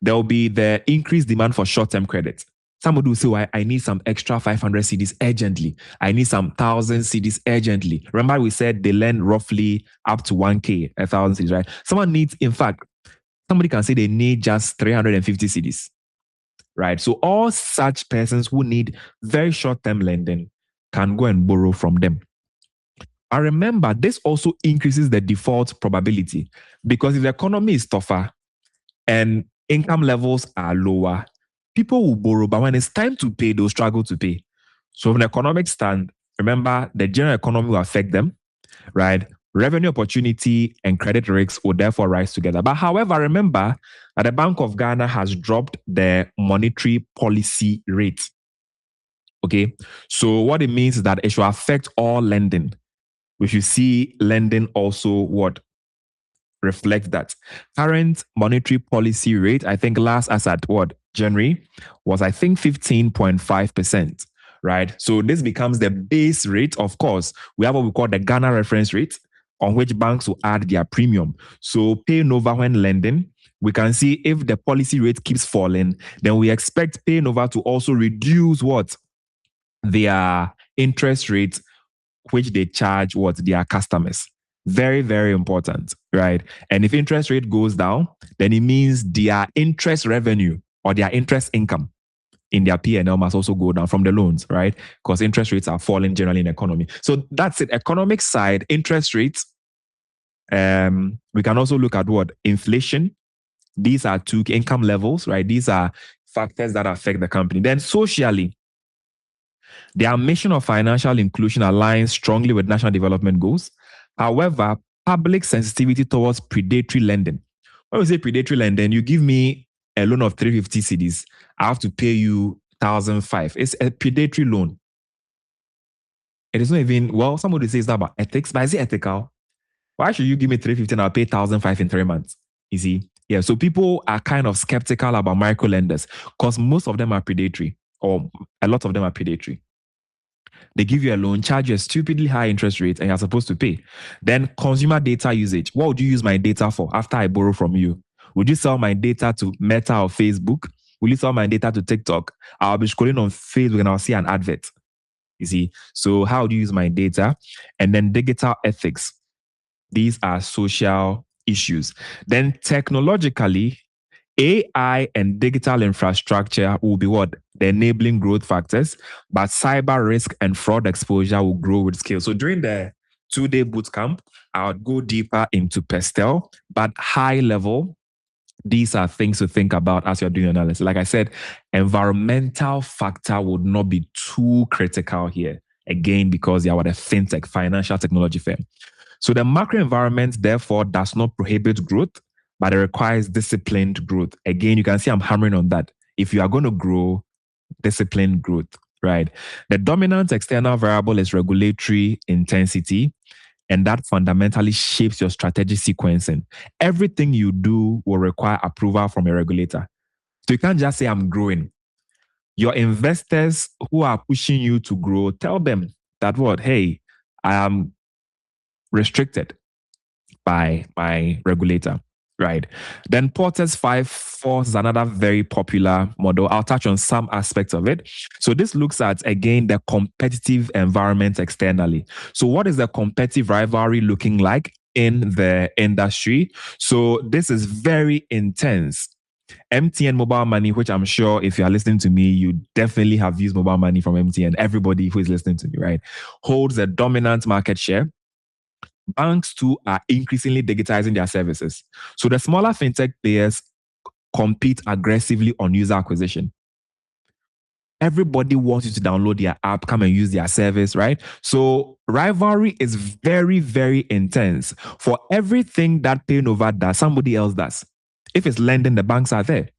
There will be the increased demand for short-term credit. Somebody will say, well, I need some extra 500 CDs urgently. I need some 1,000 CDs urgently. Remember, we said they lend roughly up to 1K, 1,000 CDs, right? Someone needs, in fact, somebody can say they need just 350 CDs, right? So all such persons who need very short-term lending can go and borrow from them. And remember, this also increases the default probability because if the economy is tougher and income levels are lower, people will borrow, but when it's time to pay, they'll struggle to pay. So from an economic stand, remember, the general economy will affect them, right? Revenue opportunity and credit risks will therefore rise together. But however, remember that the Bank of Ghana has dropped the monetary policy rate. Okay, so what it means is that it should affect all lending. We should see lending also what reflect that. Current monetary policy rate, I think last as at what, January, was I think 15.5%, right? So this becomes the base rate. Of course, we have what we call the Ghana reference rate on which banks will add their premium. So PayNova when lending, we can see if the policy rate keeps falling, then we expect PayNova to also reduce what? Their interest rate which they charge what their customers. Very, very important, right? And if interest rate goes down, then it means their interest revenue or their interest income in their P&L must also go down from the loans, right? Because interest rates are falling generally in the economy. So that's it. Economic side, interest rates. We can also look at what? Inflation. These are two income levels, right? These are factors that affect the company. Then socially, their mission of financial inclusion aligns strongly with national development goals. However, public sensitivity towards predatory lending. When we say predatory lending, you give me a loan of 350 CDs, I have to pay you 1,005. It's a predatory loan. It is not even, well, somebody says it's not about ethics, but is it ethical? Why should you give me 350 and I'll pay 1,005 in 3 months? You see? Yeah, so people are kind of skeptical about micro lenders because most of them are predatory, or a lot of them are predatory. They give you a loan, charge you a stupidly high interest rate, and you're supposed to pay. Then consumer data usage. What would you use my data for after I borrow from you? Would you sell my data to Meta or Facebook? Will you sell my data to TikTok? I'll be scrolling on Facebook and I'll see an advert. You see? So how do you use my data? And then digital ethics. These are social issues. Then technologically, AI and digital infrastructure will be what? The enabling growth factors, but cyber risk and fraud exposure will grow with scale. So during the 2-day bootcamp, I would go deeper into PESTEL, but high level, these are things to think about as you're doing analysis. Like I said, environmental factor would not be too critical here. Again, because you are a fintech, financial technology firm. So the macro environment, therefore, does not prohibit growth, but it requires disciplined growth. Again, you can see I'm hammering on that. If you are going to grow, disciplined growth, right? The dominant external variable is regulatory intensity, and that fundamentally shapes your strategic sequencing. Everything you do will require approval from a regulator. So you can't just say, I'm growing. Your investors who are pushing you to grow, tell them that what, hey, I am restricted by my regulator, right? Then Porter's 5 Force is another very popular model. I'll touch on some aspects of it. So this looks at, again, the competitive environment externally. So what is the competitive rivalry looking like in the industry? So this is very intense. MTN mobile money, which I'm sure if you are listening to me, you definitely have used mobile money from MTN. Everybody who is listening to me, right, holds a dominant market share. Banks too are increasingly digitizing their services. So the smaller fintech players compete aggressively on user acquisition. Everybody wants you to download their app, come and use their service, right? So rivalry is very, very intense. For everything that PayNova does, somebody else does. If it's lending, the banks are there.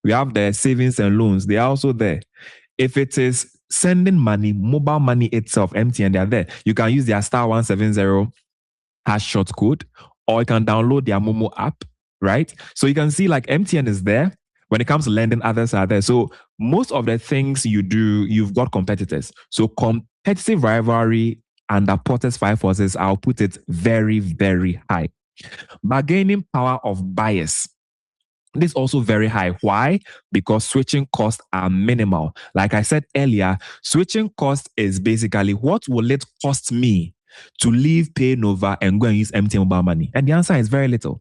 We have the savings and loans, they are also there. If it is sending money, mobile money itself, MTN, they are there. You can use their *170 hash short code, or you can download their Momo app, right? So you can see like MTN is there. When it comes to lending, others are there. So most of the things you do, you've got competitors. So competitive rivalry under Porter's 5 Forces, I'll put it very, very high. Bargaining power of buyers. This is also very high. Why? Because switching costs are minimal. Like I said earlier, switching cost is basically what will it cost me to leave PayNova and go and use MTN mobile money? And the answer is very little.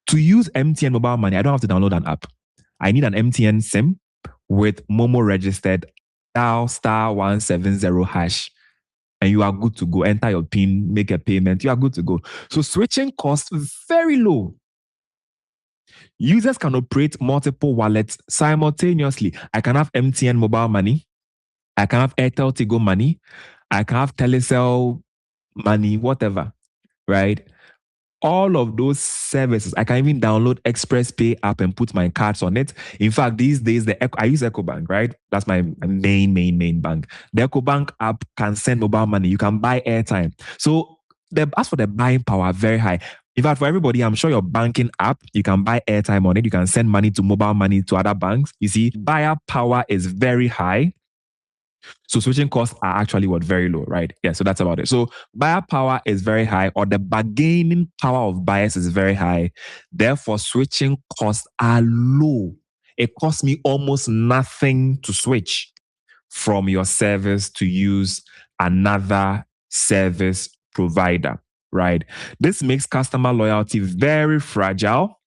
To use MTN mobile money, I don't have to download an app. I need an MTN SIM with Momo registered, dial *170 hash, and you are good to go. Enter your PIN, make a payment, you are good to go. So switching costs very low. Users can operate multiple wallets simultaneously. I can have MTN mobile money. I can have Airtel Tigo money. I can have Telecel money, whatever, right? All of those services, I can even download Express Pay app and put my cards on it. In fact, these days, I use EcoBank, right? That's my main bank. The EcoBank app can send mobile money. You can buy airtime. So as for the buying power, very high. In fact, for everybody, I'm sure your banking app, you can buy airtime on it. You can send money to mobile money to other banks. You see, buyer power is very high. So switching costs are actually very low, right? Yeah, so that's about it. So buyer power is very high, or the bargaining power of buyers is very high. Therefore, switching costs are low. It costs me almost nothing to switch from your service to use another service provider, right? This makes customer loyalty very fragile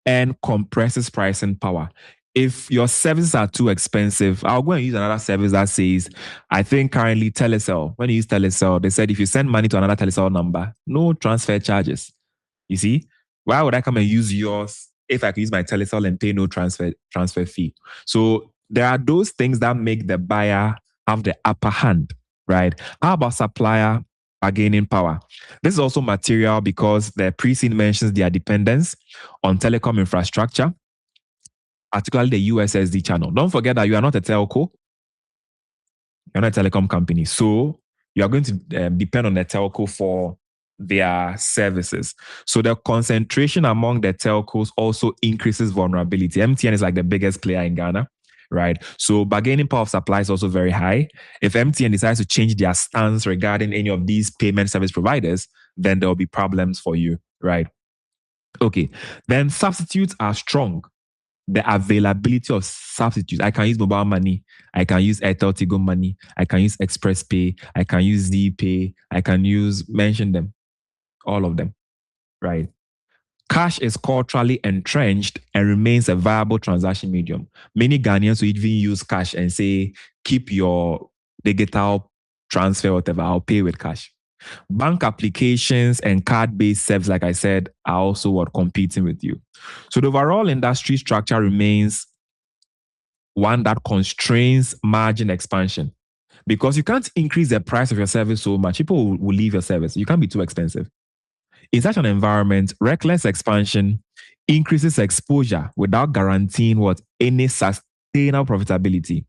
and compresses pricing power. If your services are too expensive, I'll go and use another service that says, I think currently Telecel, when you use Telecel, they said if you send money to another Telecel number, no transfer charges. You see, why would I come and use yours if I can use my Telecel and pay no transfer fee? So there are those things that make the buyer have the upper hand, right? How about supplier bargaining power? This is also material because the pre-scene mentions their dependence on telecom infrastructure, particularly the USSD channel. Don't forget that you are not a telco, you're not a telecom company. So you are going to depend on the telco for their services. So the concentration among the telcos also increases vulnerability. MTN is like the biggest player in Ghana, right? So bargaining power of supply is also very high. If MTN decides to change their stance regarding any of these payment service providers, then there will be problems for you, right? Okay. Then substitutes are strong. The availability of substitutes. I can use mobile money. I can use Airtel Tigo money. I can use Express Pay. I can use ZPay. I can mention them, all of them, right? Cash is culturally entrenched and remains a viable transaction medium. Many Ghanaians will even use cash and say, keep your digital transfer, whatever, I'll pay with cash. Bank applications and card-based services, like I said, are also what competing with you. So the overall industry structure remains one that constrains margin expansion because you can't increase the price of your service so much. People will leave your service. You can't be too expensive. In such an environment, reckless expansion increases exposure without guaranteeing what any sustainable profitability.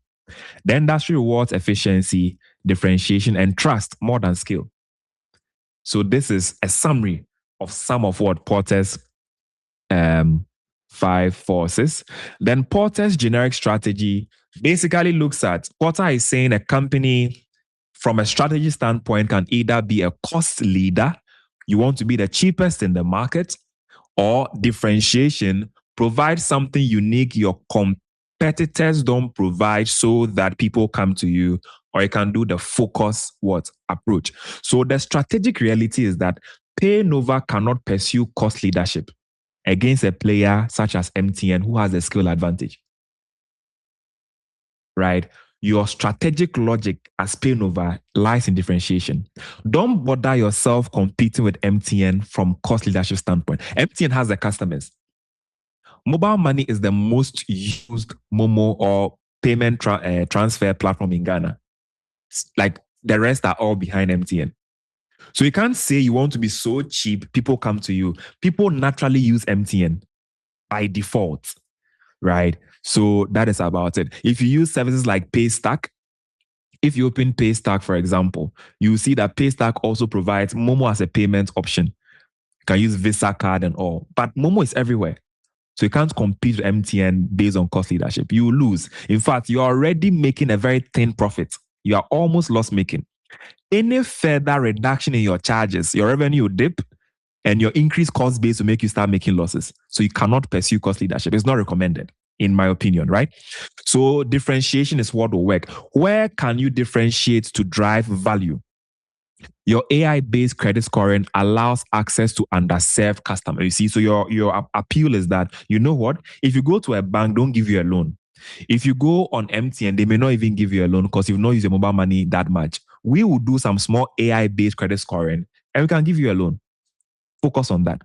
The industry rewards efficiency, differentiation, and trust more than skill. So this is a summary of some of what Porter's 5 forces. Then Porter's generic strategy basically looks at, Porter is saying a company from a strategy standpoint can either be a cost leader, you want to be the cheapest in the market, or differentiation, provide something unique your competitors don't provide so that people come to you, or you can do the focus approach. So the strategic reality is that PayNova cannot pursue cost leadership against a player such as MTN who has a skill advantage. Right? Your strategic logic as PayNova lies in differentiation. Don't bother yourself competing with MTN from cost leadership standpoint. MTN has the customers. Mobile money is the most used Momo or payment transfer platform in Ghana. Like the rest are all behind MTN. So you can't say you want to be so cheap, people come to you. People naturally use MTN by default, right? So that is about it. If you use services like Paystack, if you open Paystack, for example, you see that Paystack also provides Momo as a payment option. You can use Visa card and all, but Momo is everywhere. So you can't compete with MTN based on cost leadership. You lose. In fact, you're already making a very thin profit. You are almost loss making. Any further reduction in your charges, your revenue will dip and your increased cost base will make you start making losses. So you cannot pursue cost leadership. It's not recommended, in my opinion, right? So differentiation is what will work. Where can you differentiate to drive value? Your AI-based credit scoring allows access to underserved customers. You see, so your appeal is that, you know what? If you go to a bank, don't give you a loan. If you go on MTN, they may not even give you a loan because you've not used your mobile money that much. We will do some small AI-based credit scoring and we can give you a loan. Focus on that.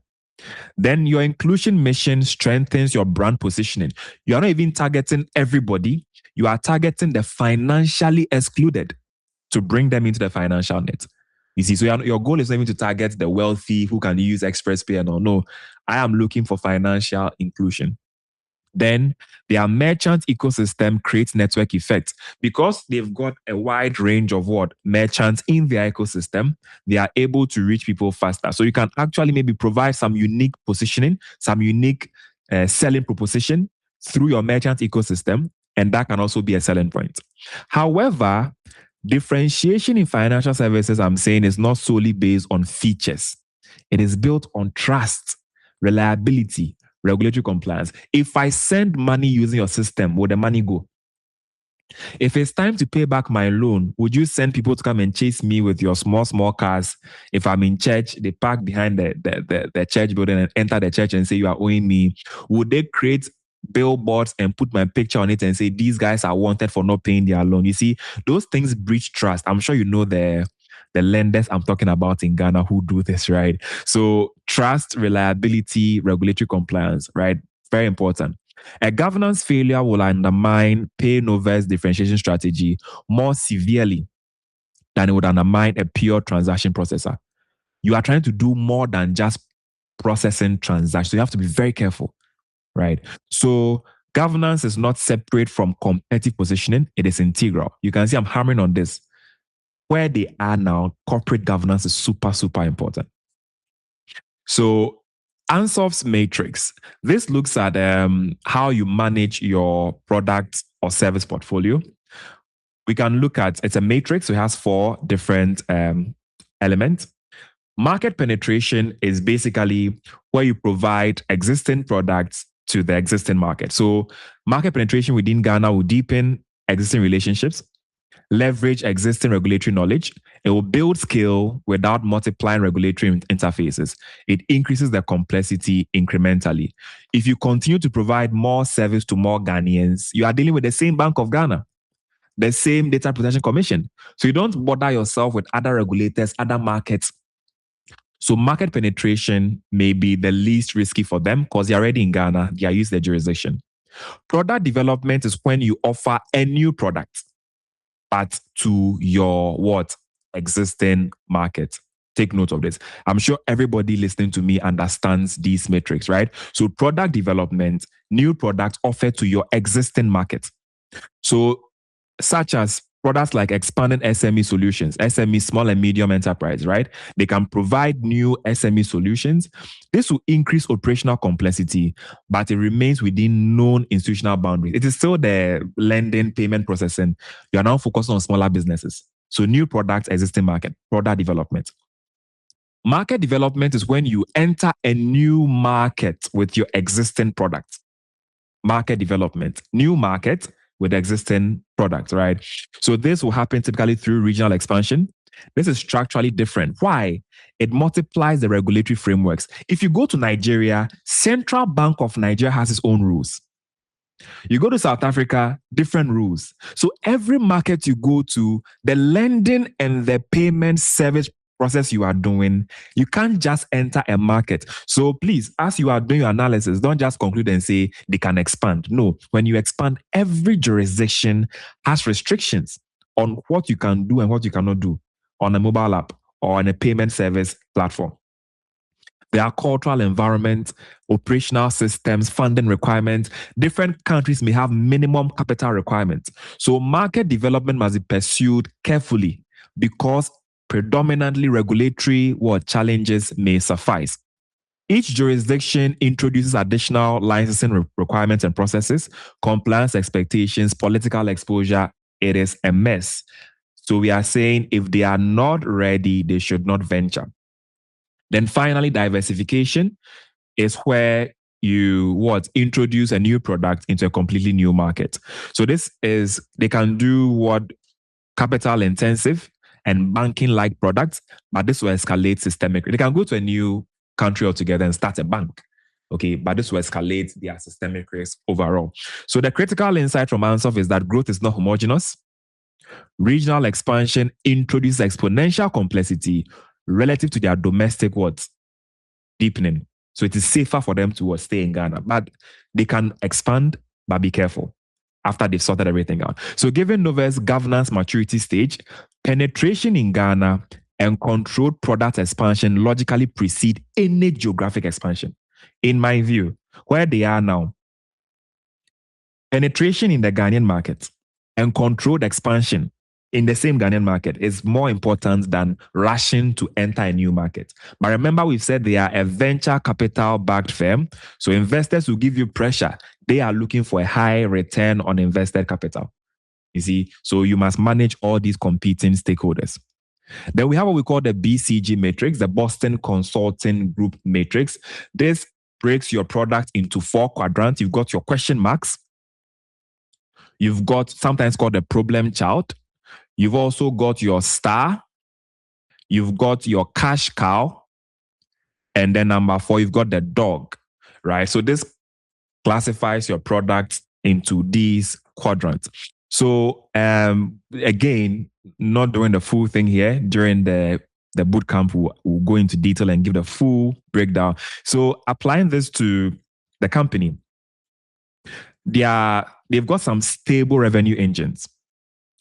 Then your inclusion mission strengthens your brand positioning. You are not even targeting everybody. You are targeting the financially excluded to bring them into the financial net. You see, so your goal is not even to target the wealthy who can use Express Pay and all. No, I am looking for financial inclusion. Then their merchant ecosystem creates network effects because they've got a wide range of merchants in their ecosystem. They are able to reach people faster. So you can actually maybe provide some unique positioning, some unique selling proposition through your merchant ecosystem, and that can also be a selling point. However, differentiation in financial services, I'm saying, is not solely based on features. It is built on trust, reliability, regulatory compliance. If I send money using your system, will the money go? If it's time to pay back my loan, would you send people to come and chase me with your small cars? If I'm in church, they park behind the church building and enter the church and say you are owing me. Would they create billboards and put my picture on it and say these guys are wanted for not paying their loan? You see, those things breach trust. I'm sure you know the lenders I'm talking about in Ghana who do this, right? So trust, reliability, regulatory compliance, right? Very important. A governance failure will undermine PayNova's differentiation strategy more severely than it would undermine a pure transaction processor. You are trying to do more than just processing transactions. So you have to be very careful, right? So governance is not separate from competitive positioning. It is integral. You can see I'm hammering on this. Where they are now, corporate governance is super, super important. So Ansoff's matrix, this looks at how you manage your product or service portfolio. We can look at, it's a matrix, so it has 4 different elements. Market penetration is basically where you provide existing products to the existing market. So market penetration within Ghana will deepen existing relationships. leverage existing regulatory knowledge. It will build skill without multiplying regulatory interfaces. It increases the complexity incrementally. If you continue to provide more service to more Ghanaians, you are dealing with the same Bank of Ghana, the same Data Protection Commission. So you don't bother yourself with other regulators, other markets. So market penetration may be the least risky for them because they're already in Ghana, they are used to the jurisdiction. Product development is when you offer a new product, but to your existing market. Take note of this. I'm sure everybody listening to me understands these metrics, right? So product development, new products offered to your existing market. So such as products like expanding SME solutions, SME, small and medium enterprise, right? They can provide new SME solutions. This will increase operational complexity, but it remains within known institutional boundaries. It is still the lending, payment processing. You are now focusing on smaller businesses. So new products, existing market, product development. Market development is when you enter a new market with your existing product. Market development, new market with existing products, right? So this will happen typically through regional expansion. This is structurally different. Why? It multiplies the regulatory frameworks. If you go to Nigeria, Central Bank of Nigeria has its own rules. You go to South Africa, different rules. So every market you go to, the lending and the payment service process you are doing, you can't just enter a market. So please, as you are doing your analysis, don't just conclude and say they can expand. No, when you expand, every jurisdiction has restrictions on what you can do and what you cannot do on a mobile app or on a payment service platform. There are cultural environment, operational systems, funding requirements. Different countries may have minimum capital requirements. So market development must be pursued carefully because predominantly regulatory challenges may suffice. Each jurisdiction introduces additional licensing requirements and processes, compliance expectations, political exposure. It is a mess. So we are saying if they are not ready, they should not venture. Then finally, diversification is where you introduce a new product into a completely new market. So this is, they can do capital intensive and banking like products, but this will escalate systemically. They can go to a new country altogether and start a bank. Okay, but this will escalate their systemic risk overall. So the critical insight from Ansoff is that growth is not homogeneous. Regional expansion introduces exponential complexity relative to their domestic deepening. So it is safer for them to stay in Ghana, but they can expand, but be careful after they've sorted everything out. So given Nova's governance maturity stage, penetration in Ghana and controlled product expansion logically precede any geographic expansion. In my view, where they are now, penetration in the Ghanaian market and controlled expansion in the same Ghanaian market is more important than rushing to enter a new market. But remember, we've said they are a venture capital backed firm. So investors will give you pressure. They are looking for a high return on invested capital. You see, so you must manage all these competing stakeholders. Then we have what we call the BCG matrix, the Boston Consulting Group matrix. This breaks your product into 4 quadrants. You've got your question marks. You've got sometimes called the problem child. You've also got your star. You've got your cash cow. And then number 4, you've got the dog, right? So this classifies your product into these quadrants. So again, not doing the full thing here. During the bootcamp, we'll go into detail and give the full breakdown. So applying this to the company, they've got some stable revenue engines,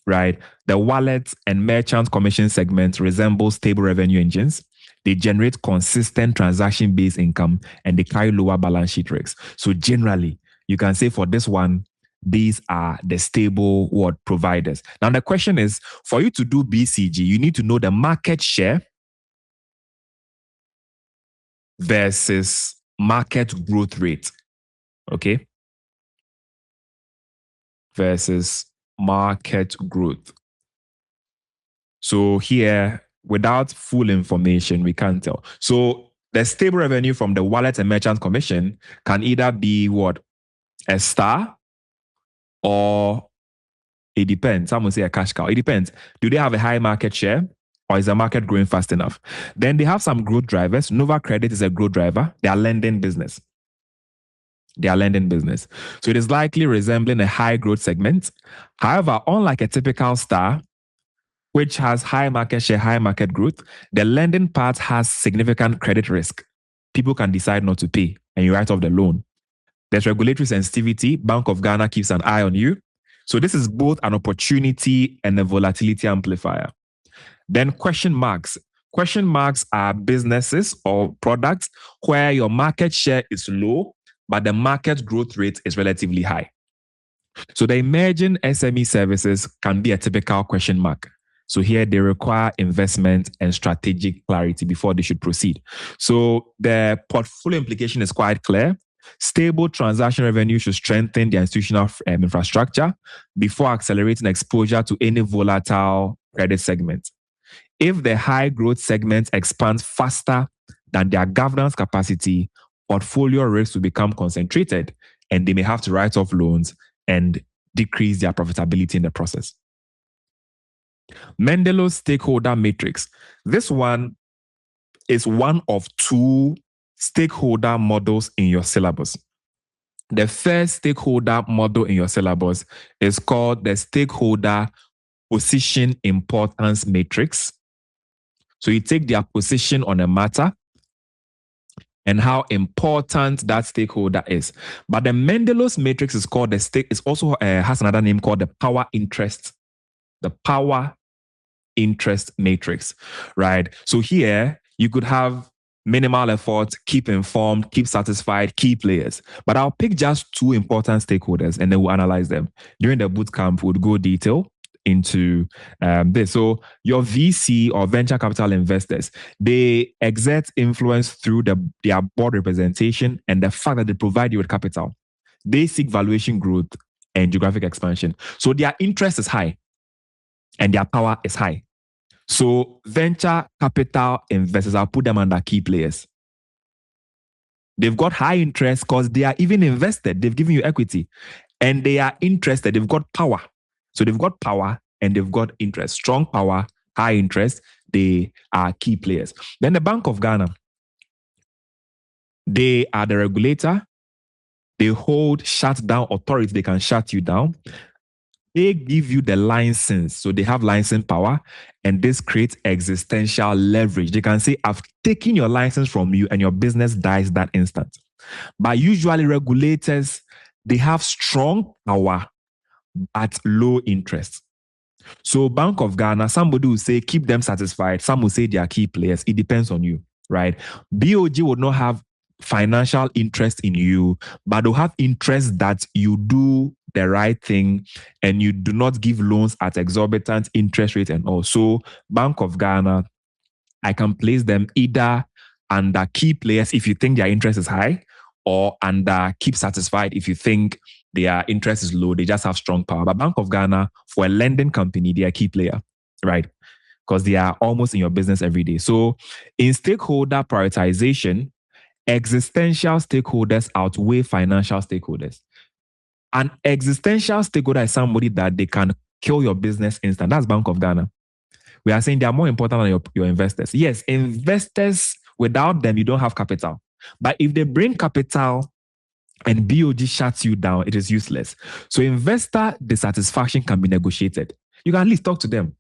right? The wallet and merchant commission segments resemble stable revenue engines. They generate consistent transaction-based income and they carry lower balance sheet risks. So generally, you can say for this one, these are the stable providers. Now the question is, for you to do BCG, you need to know the market share versus market growth rate. Okay? Versus market growth. So here, without full information, we can't tell. So the stable revenue from the wallet and merchant commission can either be a star or It depends. Some will say a cash cow. It depends. Do they have a high market share, or is the market growing fast enough? Then they have some growth drivers. NovaCredit is a growth driver. They are lending business. So it is likely resembling a high growth segment. However, unlike a typical star, which has high market share, high market growth, the lending part has significant credit risk. People can decide not to pay and you write off the loan. There's regulatory sensitivity. Bank of Ghana keeps an eye on you. So this is both an opportunity and a volatility amplifier. Then question marks. Question marks are businesses or products where your market share is low, but the market growth rate is relatively high. So the emerging SME services can be a typical question mark. So here they require investment and strategic clarity before they should proceed. So the portfolio implication is quite clear. Stable transaction revenue should strengthen the institutional infrastructure before accelerating exposure to any volatile credit segment. If the high growth segment expands faster than their governance capacity, portfolio risks will become concentrated and they may have to write off loans and decrease their profitability in the process. Mendelow's stakeholder matrix. This one is one of two stakeholder models in your syllabus. The first stakeholder model in your syllabus is called the stakeholder position importance matrix. So you take their position on a matter and how important that stakeholder is. But the Mendelow's matrix is called it also has another name called the power interest matrix, right? So here you could have minimal effort, keep informed, keep satisfied, key players. But I'll pick just two important stakeholders and then we'll analyze them. During the bootcamp, we'll go detail into this. So your VC or venture capital investors, they exert influence through their board representation and the fact that they provide you with capital. They seek valuation growth and geographic expansion. So their interest is high and their power is high. So venture capital investors, I'll put them under key players. They've got high interest because they are even invested. They've given you equity and they are interested. They've got power. So they've got power and they've got interest. Strong power, high interest. They are key players. Then the Bank of Ghana, they are the regulator. They hold shutdown authority. They can shut you down. They give you the license. So they have license power and this creates existential leverage. They can say, I've taken your license from you and your business dies that instant. But usually regulators, they have strong power at low interest. So Bank of Ghana, somebody will say, keep them satisfied. Some will say they are key players. It depends on you, right? BOG would not have financial interest in you, but they'll have interest that you do the right thing and you do not give loans at exorbitant interest rate and all. So Bank of Ghana, I can place them either under key players if you think their interest is high, or under keep satisfied if you think their interest is low, they just have strong power. But Bank of Ghana, for a lending company, they are a key player, right? Because they are almost in your business every day. So in stakeholder prioritization, existential stakeholders outweigh financial stakeholders. An existential stakeholder is somebody that they can kill your business instant. That's Bank of Ghana. We are saying they are more important than your investors. Yes, investors, without them, you don't have capital. But if they bring capital and BOG shuts you down, it is useless. So investor dissatisfaction can be negotiated. You can at least talk to them.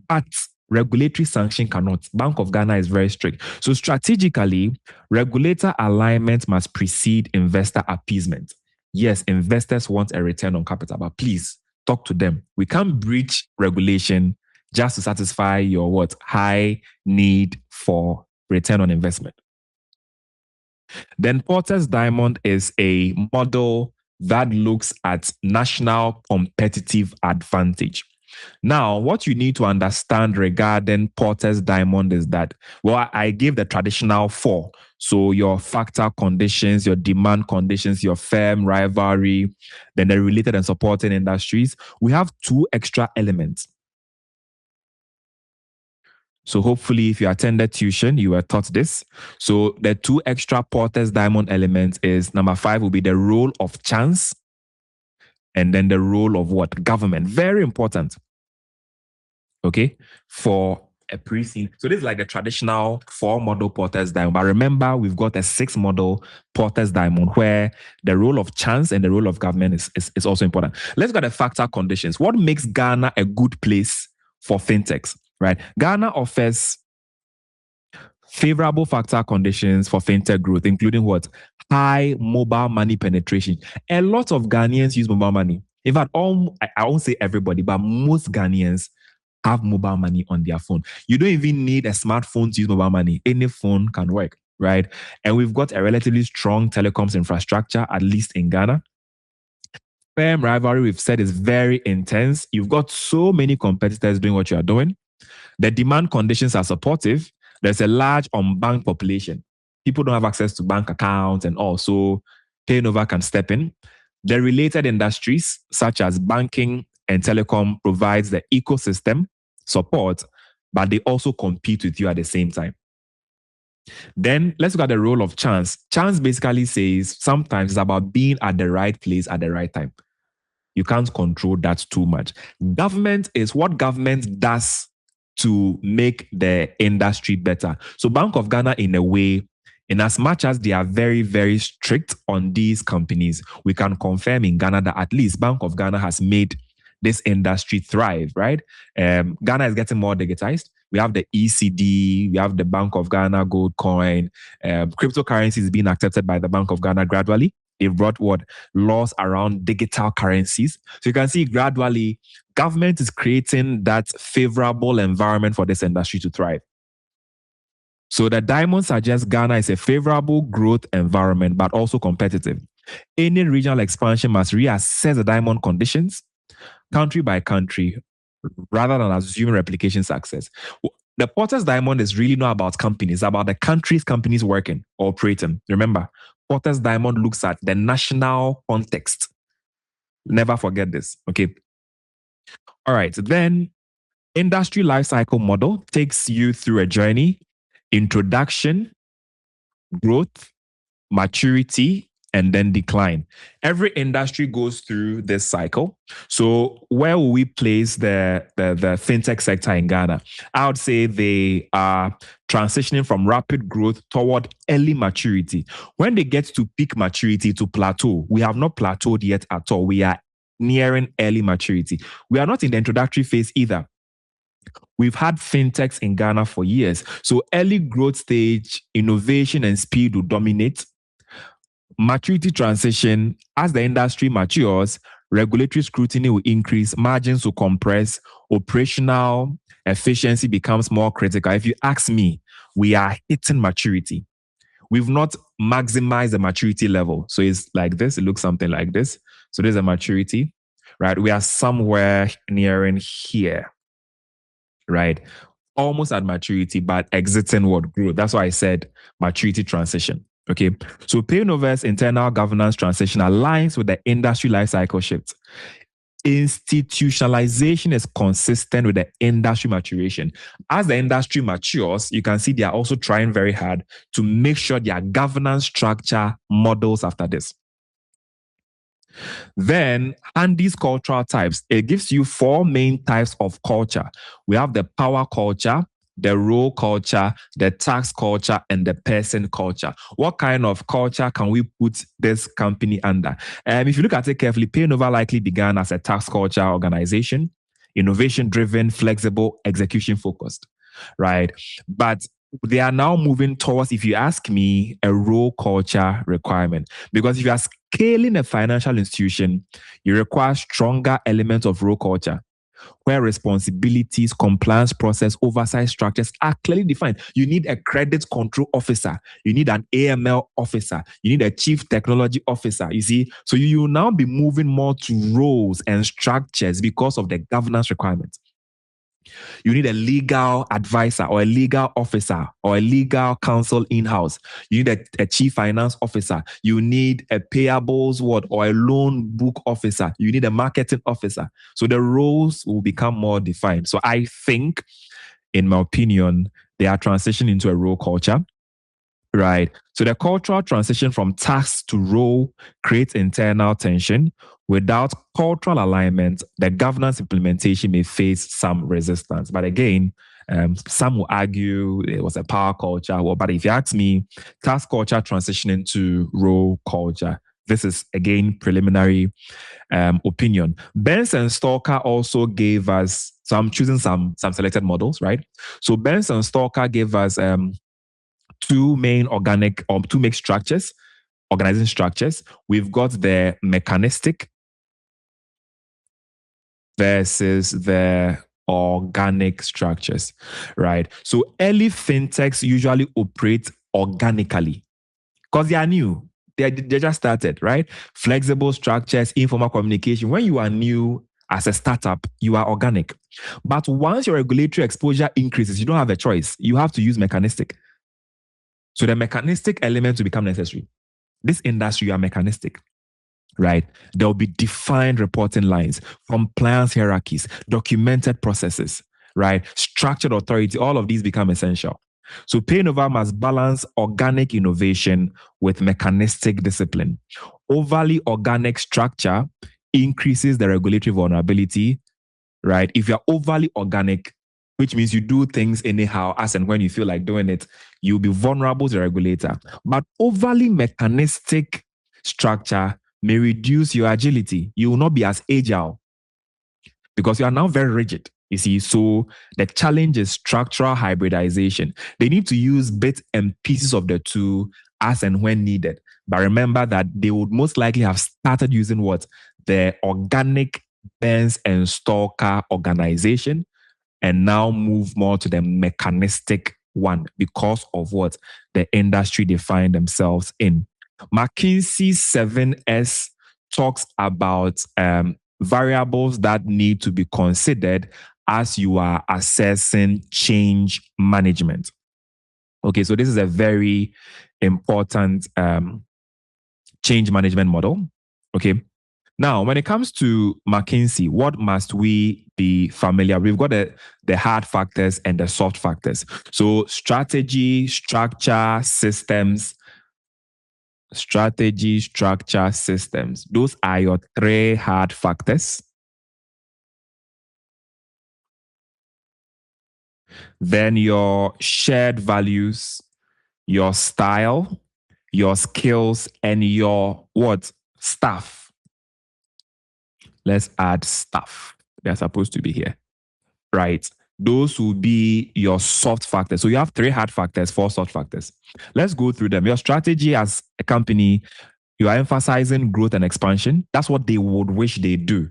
But regulatory sanction cannot. Bank of Ghana is very strict. So strategically, regulator alignment must precede investor appeasement. Yes, investors want a return on capital, but please talk to them. We can't breach regulation just to satisfy your high need for return on investment. Then Porter's Diamond is a model that looks at national competitive advantage. Now, what you need to understand regarding Porter's Diamond is that, I gave the traditional four. So your factor conditions, your demand conditions, your firm rivalry, then the related and supporting industries. We have two extra elements. So hopefully if you attended tuition, you were taught this. So the two extra Porter's Diamond elements is number 5 will be the role of chance. and then the role of what? Government. Very important. Okay, for a pre-scene. So this is like the traditional 4-model Porter's diamond. But remember, we've got a 6-model Porter's diamond where the role of chance and the role of government is also important. Let's get the factor conditions. What makes Ghana a good place for fintechs, right? Ghana offers favorable factor conditions for fintech growth, including what? High mobile money penetration. A lot of Ghanaians use mobile money. In fact, I won't say everybody, but most Ghanaians have mobile money on their phone. You don't even need a smartphone to use mobile money. Any phone can work, right? And we've got a relatively strong telecoms infrastructure, at least in Ghana. Firm rivalry, we've said, is very intense. You've got so many competitors doing what you are doing. The demand conditions are supportive. There's a large unbanked population. People don't have access to bank accounts and all, so PayNova can step in. The related industries, such as banking and telecom, provides the ecosystem support, but they also compete with you at the same time. Then let's look at the role of chance. Chance basically says sometimes it's about being at the right place at the right time. You can't control that too much. Government is what government does to make the industry better. So Bank of Ghana, in a way, in as much as they are very, very strict on these companies, we can confirm in Ghana that at least Bank of Ghana has made this industry thrive, right? Ghana is getting more digitized. We have the ECD, we have the Bank of Ghana gold coin. Cryptocurrency is being accepted by the Bank of Ghana gradually. They've brought what? Laws around digital currencies. So you can see gradually government is creating that favorable environment for this industry to thrive. So the diamond suggests Ghana is a favorable growth environment, but also competitive. Any regional expansion must reassess the diamond conditions, country by country, rather than assume replication success. The Porter's Diamond is really not about companies, it's about the countries companies working or operating. Remember, Porter's Diamond looks at the national context. Never forget this, okay? All right, then industry lifecycle model takes you through a journey: introduction, growth, maturity, and then decline. Every industry goes through this cycle. So where will we place the fintech sector in Ghana? I would say they are transitioning from rapid growth toward early maturity. When they get to peak maturity, to plateau, we have not plateaued yet at all. We are nearing early maturity. We are not in the introductory phase either. We've had fintechs in Ghana for years. So early growth stage, innovation and speed will dominate. Maturity transition, as the industry matures, regulatory scrutiny will increase, margins will compress, operational efficiency becomes more critical. If you ask me, we are hitting maturity. We've not maximized the maturity level. So it's like this, it looks something like this. So there's a maturity, right? We are somewhere nearing here, right? Almost at maturity, but exiting what? Growth. That's why I said maturity transition. Okay, so PayNova's internal governance transition aligns with the industry lifecycle shift. Institutionalization is consistent with the industry maturation. As the industry matures, you can see they are also trying very hard to make sure their governance structure models after this. Then, Andy's cultural types. It gives you 4 main types of culture. We have the power culture, the role culture, the tax culture, and the person culture. What kind of culture can we put this company under? If you look at it carefully, PayNova likely began as a tax culture organization, innovation-driven, flexible, execution-focused, right? But they are now moving towards, if you ask me, a role culture requirement. Because if you are scaling a financial institution, you require stronger elements of role culture, where responsibilities, compliance process, oversight structures are clearly defined. You need a credit control officer. You need an AML officer. You need a chief technology officer. You see, so you will now be moving more to roles and structures because of the governance requirements. You need a legal advisor or a legal officer or a legal counsel in-house. You need a chief finance officer. You need a payables or a loan book officer. You need a marketing officer. So the roles will become more defined. So I think, in my opinion, they are transitioning into a role culture. Right. So the cultural transition from task to role creates internal tension. Without cultural alignment, the governance implementation may face some resistance. But again, some will argue it was a power culture. Well, but if you ask me, task culture transitioning to role culture. This is again preliminary opinion. Burns and Stalker also gave us. So I'm choosing some selected models, right? So Burns and Stalker gave us two main structures, organizing structures. We've got the mechanistic versus the organic structures, right? So early fintechs usually operate organically because they are new. They just started, right? Flexible structures, informal communication. When you are new as a startup, you are organic. But once your regulatory exposure increases, you don't have a choice. You have to use mechanistic. So the mechanistic element will become necessary. This industry, you are mechanistic, right? There will be defined reporting lines, compliance hierarchies, documented processes, right? Structured authority, all of these become essential. So PayNova must balance organic innovation with mechanistic discipline. Overly organic structure increases the regulatory vulnerability, right? If you're overly organic, which means you do things anyhow, as and when you feel like doing it, you'll be vulnerable to the regulator. But overly mechanistic structure may reduce your agility. You will not be as agile because you are now very rigid. You see, so the challenge is structural hybridization. They need to use bits and pieces of the two as and when needed. But remember that they would most likely have started using what? The organic Burns and Stalker organization and now move more to the mechanistic one because of what? The industry they find themselves in. McKinsey 7S talks about variables that need to be considered as you are assessing change management. Okay, so this is a very important change management model. Okay. Now, when it comes to McKinsey, what must we be familiar? We've got the hard factors and the soft factors. So strategy, structure, systems. Strategy, structure, systems. Those are your three hard factors. Then your shared values, your style, your skills, and your what? Staff. Let's add staff. They're supposed to be here. Right. Those will be your soft factors. So you have three hard factors, four soft factors. Let's go through them. Your strategy as a company, you are emphasizing growth and expansion. That's what they would wish they do.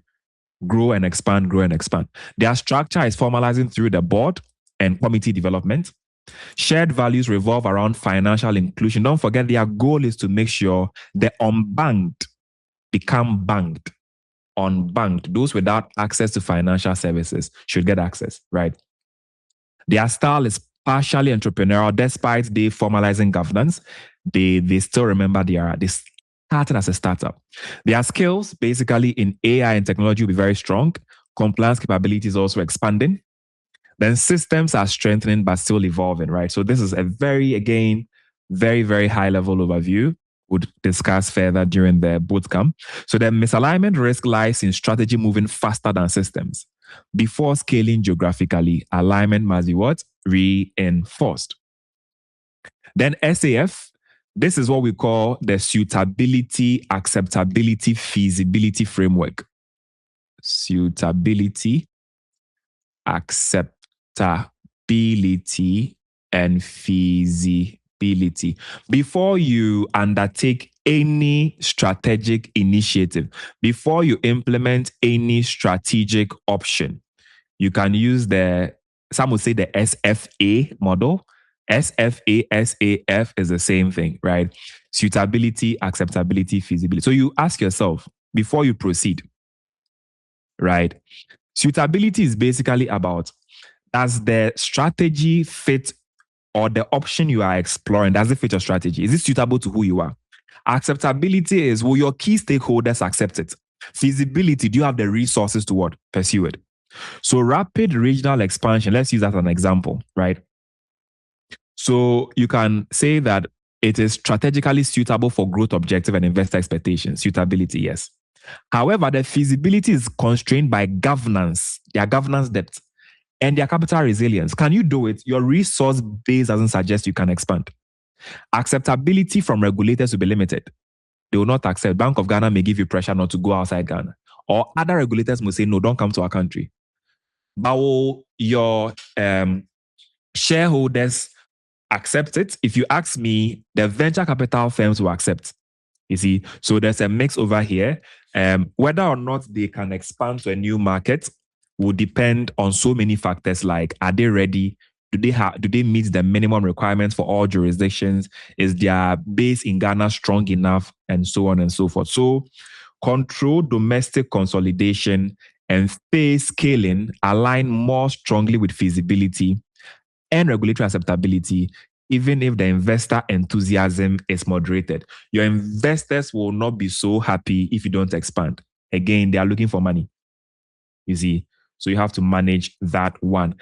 Grow and expand, grow and expand. Their structure is formalizing through the board and committee development. Shared values revolve around financial inclusion. Don't forget, their goal is to make sure the unbanked become banked. Unbanked, those without access to financial services should get access, right? Their style is partially entrepreneurial, despite they formalizing governance. They still remember they started as a startup. Their skills, basically in AI and technology, will be very strong. Compliance capabilities also expanding. Then systems are strengthening but still evolving, right? So this is a very very high level overview. Would discuss further during the bootcamp. So the misalignment risk lies in strategy moving faster than systems. Before scaling geographically, alignment must be what? Reinforced. Then SAF, this is what we call the suitability, acceptability, feasibility framework. Suitability, acceptability, and feasibility. Before you undertake any strategic initiative, before you implement any strategic option, you can use some would say the SFA model. SFA, SAF is the same thing, right? Suitability, acceptability, feasibility. So you ask yourself before you proceed, right? Suitability is basically about, does the strategy fit, or the option you are exploring, does it fit your strategy? Is it suitable to who you are? Acceptability is, will your key stakeholders accept it? Feasibility, do you have the resources to what? Pursue it? So rapid regional expansion, let's use that as an example, right? So you can say that it is strategically suitable for growth objective and investor expectations. Suitability, yes. However, the feasibility is constrained by governance, their governance depth, and their capital resilience. Can you do it? Your resource base doesn't suggest you can expand. Acceptability from regulators will be limited. They will not accept. Bank of Ghana may give you pressure not to go outside Ghana. Or other regulators may say, no, don't come to our country. But will your shareholders accept it? If you ask me, the venture capital firms will accept. You see, so there's a mix over here. Whether or not they can expand to a new market will depend on so many factors like, are they ready? Do they meet the minimum requirements for all jurisdictions? Is their base in Ghana strong enough? And so on and so forth. So control domestic consolidation and phase scaling align more strongly with feasibility and regulatory acceptability, even if the investor enthusiasm is moderated. Your investors will not be so happy if you don't expand. Again, they are looking for money. You see, so you have to manage that one.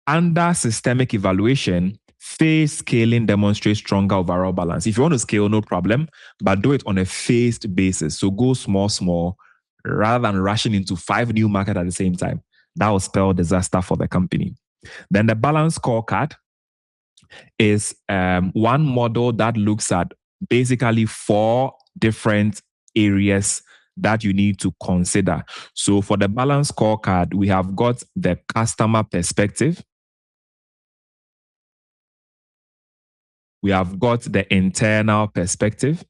Under systemic evaluation, phase scaling demonstrates stronger overall balance. If you want to scale, no problem, but do it on a phased basis. So go small, rather than rushing into 5 new markets at the same time. That will spell disaster for the company. Then the balance scorecard is one model that looks at basically 4 different areas that you need to consider. So for the balance scorecard, we have got the customer perspective. We have got the internal perspective.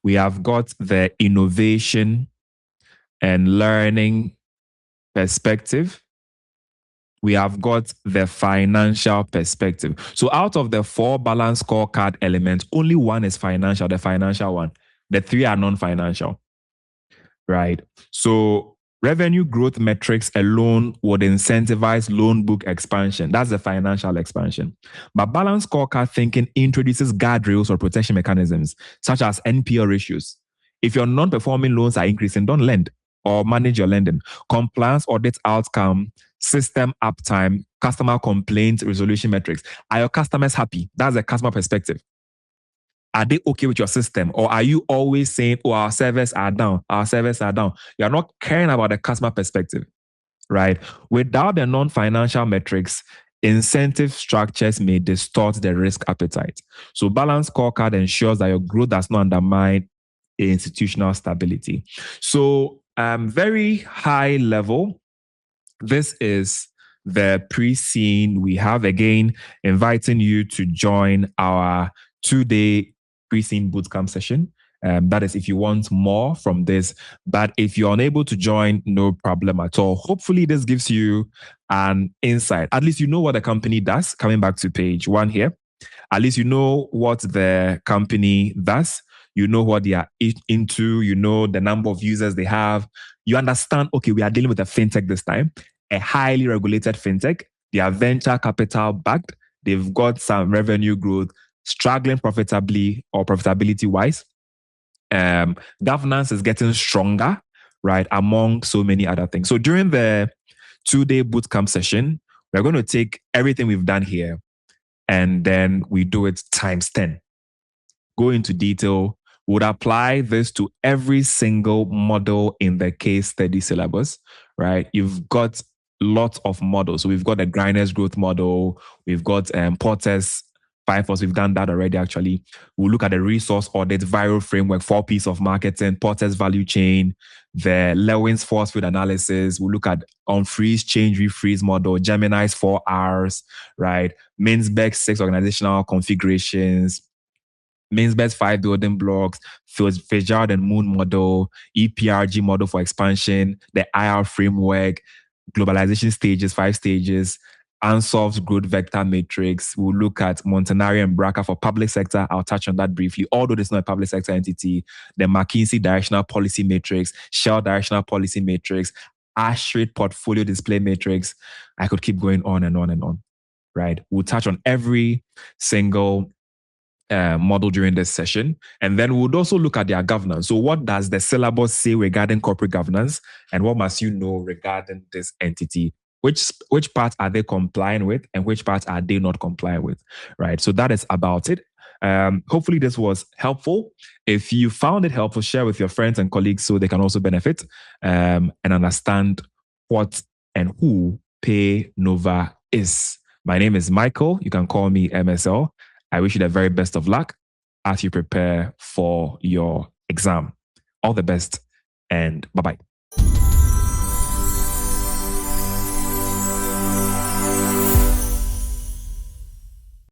We have got the innovation and learning perspective. We have got the financial perspective. So out of the 4 balance scorecard elements, only one is financial, the financial one. The 3 are non-financial, right? So revenue growth metrics alone would incentivize loan book expansion. That's the financial expansion. But balance scorecard thinking introduces guardrails or protection mechanisms, such as NPL ratios. If your non-performing loans are increasing, don't lend or manage your lending. Compliance audit outcome, system uptime, customer complaint resolution metrics. Are your customers happy? That's the customer perspective. Are they okay with your system? Or are you always saying, oh, our servers are down, our servers are down? You're not caring about the customer perspective, right? Without the non-financial metrics, incentive structures may distort the risk appetite. So balance scorecard ensures that your growth does not undermine institutional stability. So very high level, this is the pre-scene we have. Again, inviting you to join our 2-day pre-scene bootcamp session. That is if you want more from this. But if you're unable to join, no problem at all. Hopefully this gives you an insight. At least you know what the company does. Coming back to page 1 here. At least you know what the company does. You know what they are into. You know the number of users they have. You understand, okay, we are dealing with a fintech this time, a highly regulated fintech. They are venture capital backed. They've got some revenue growth, struggling profitably or profitability wise. Governance is getting stronger, right, among so many other things. So during the 2-day bootcamp session, we're going to take everything we've done here and then we do it times 10. Go into detail. Would apply this to every single model in the case study syllabus, right? You've got lots of models. So we've got the Grinders growth model. We've got Porter's 5-Force. We've done that already, actually. We'll look at the resource audit, viral framework, 4Ps of marketing, Porter's value chain, the Lewin's force field analysis. We'll look at unfreeze, change, refreeze model, Gemini's 4Rs, right? Mintzberg's 6 organizational configurations, Mintzberg's 5 building blocks, Fitzgerald and Moon model, EPRG model for expansion, the IR framework, globalization stages, 5 stages, Ansoff's growth vector matrix. We'll look at Montanari and Braca for public sector. I'll touch on that briefly. Although this is not a public sector entity, the McKinsey directional policy matrix, Shell directional policy matrix, Ashrid portfolio display matrix. I could keep going on and on and on, right? We'll touch on every single model during this session. And then we'll also look at their governance. So what does the syllabus say regarding corporate governance? And what must you know regarding this entity? Which parts are they complying with and which parts are they not complying with, right? So that is about it. Hopefully this was helpful. If you found it helpful, share with your friends and colleagues so they can also benefit and understand what and who PayNova is. My name is Michael. You can call me MSL. I wish you the very best of luck as you prepare for your exam. All the best and bye-bye.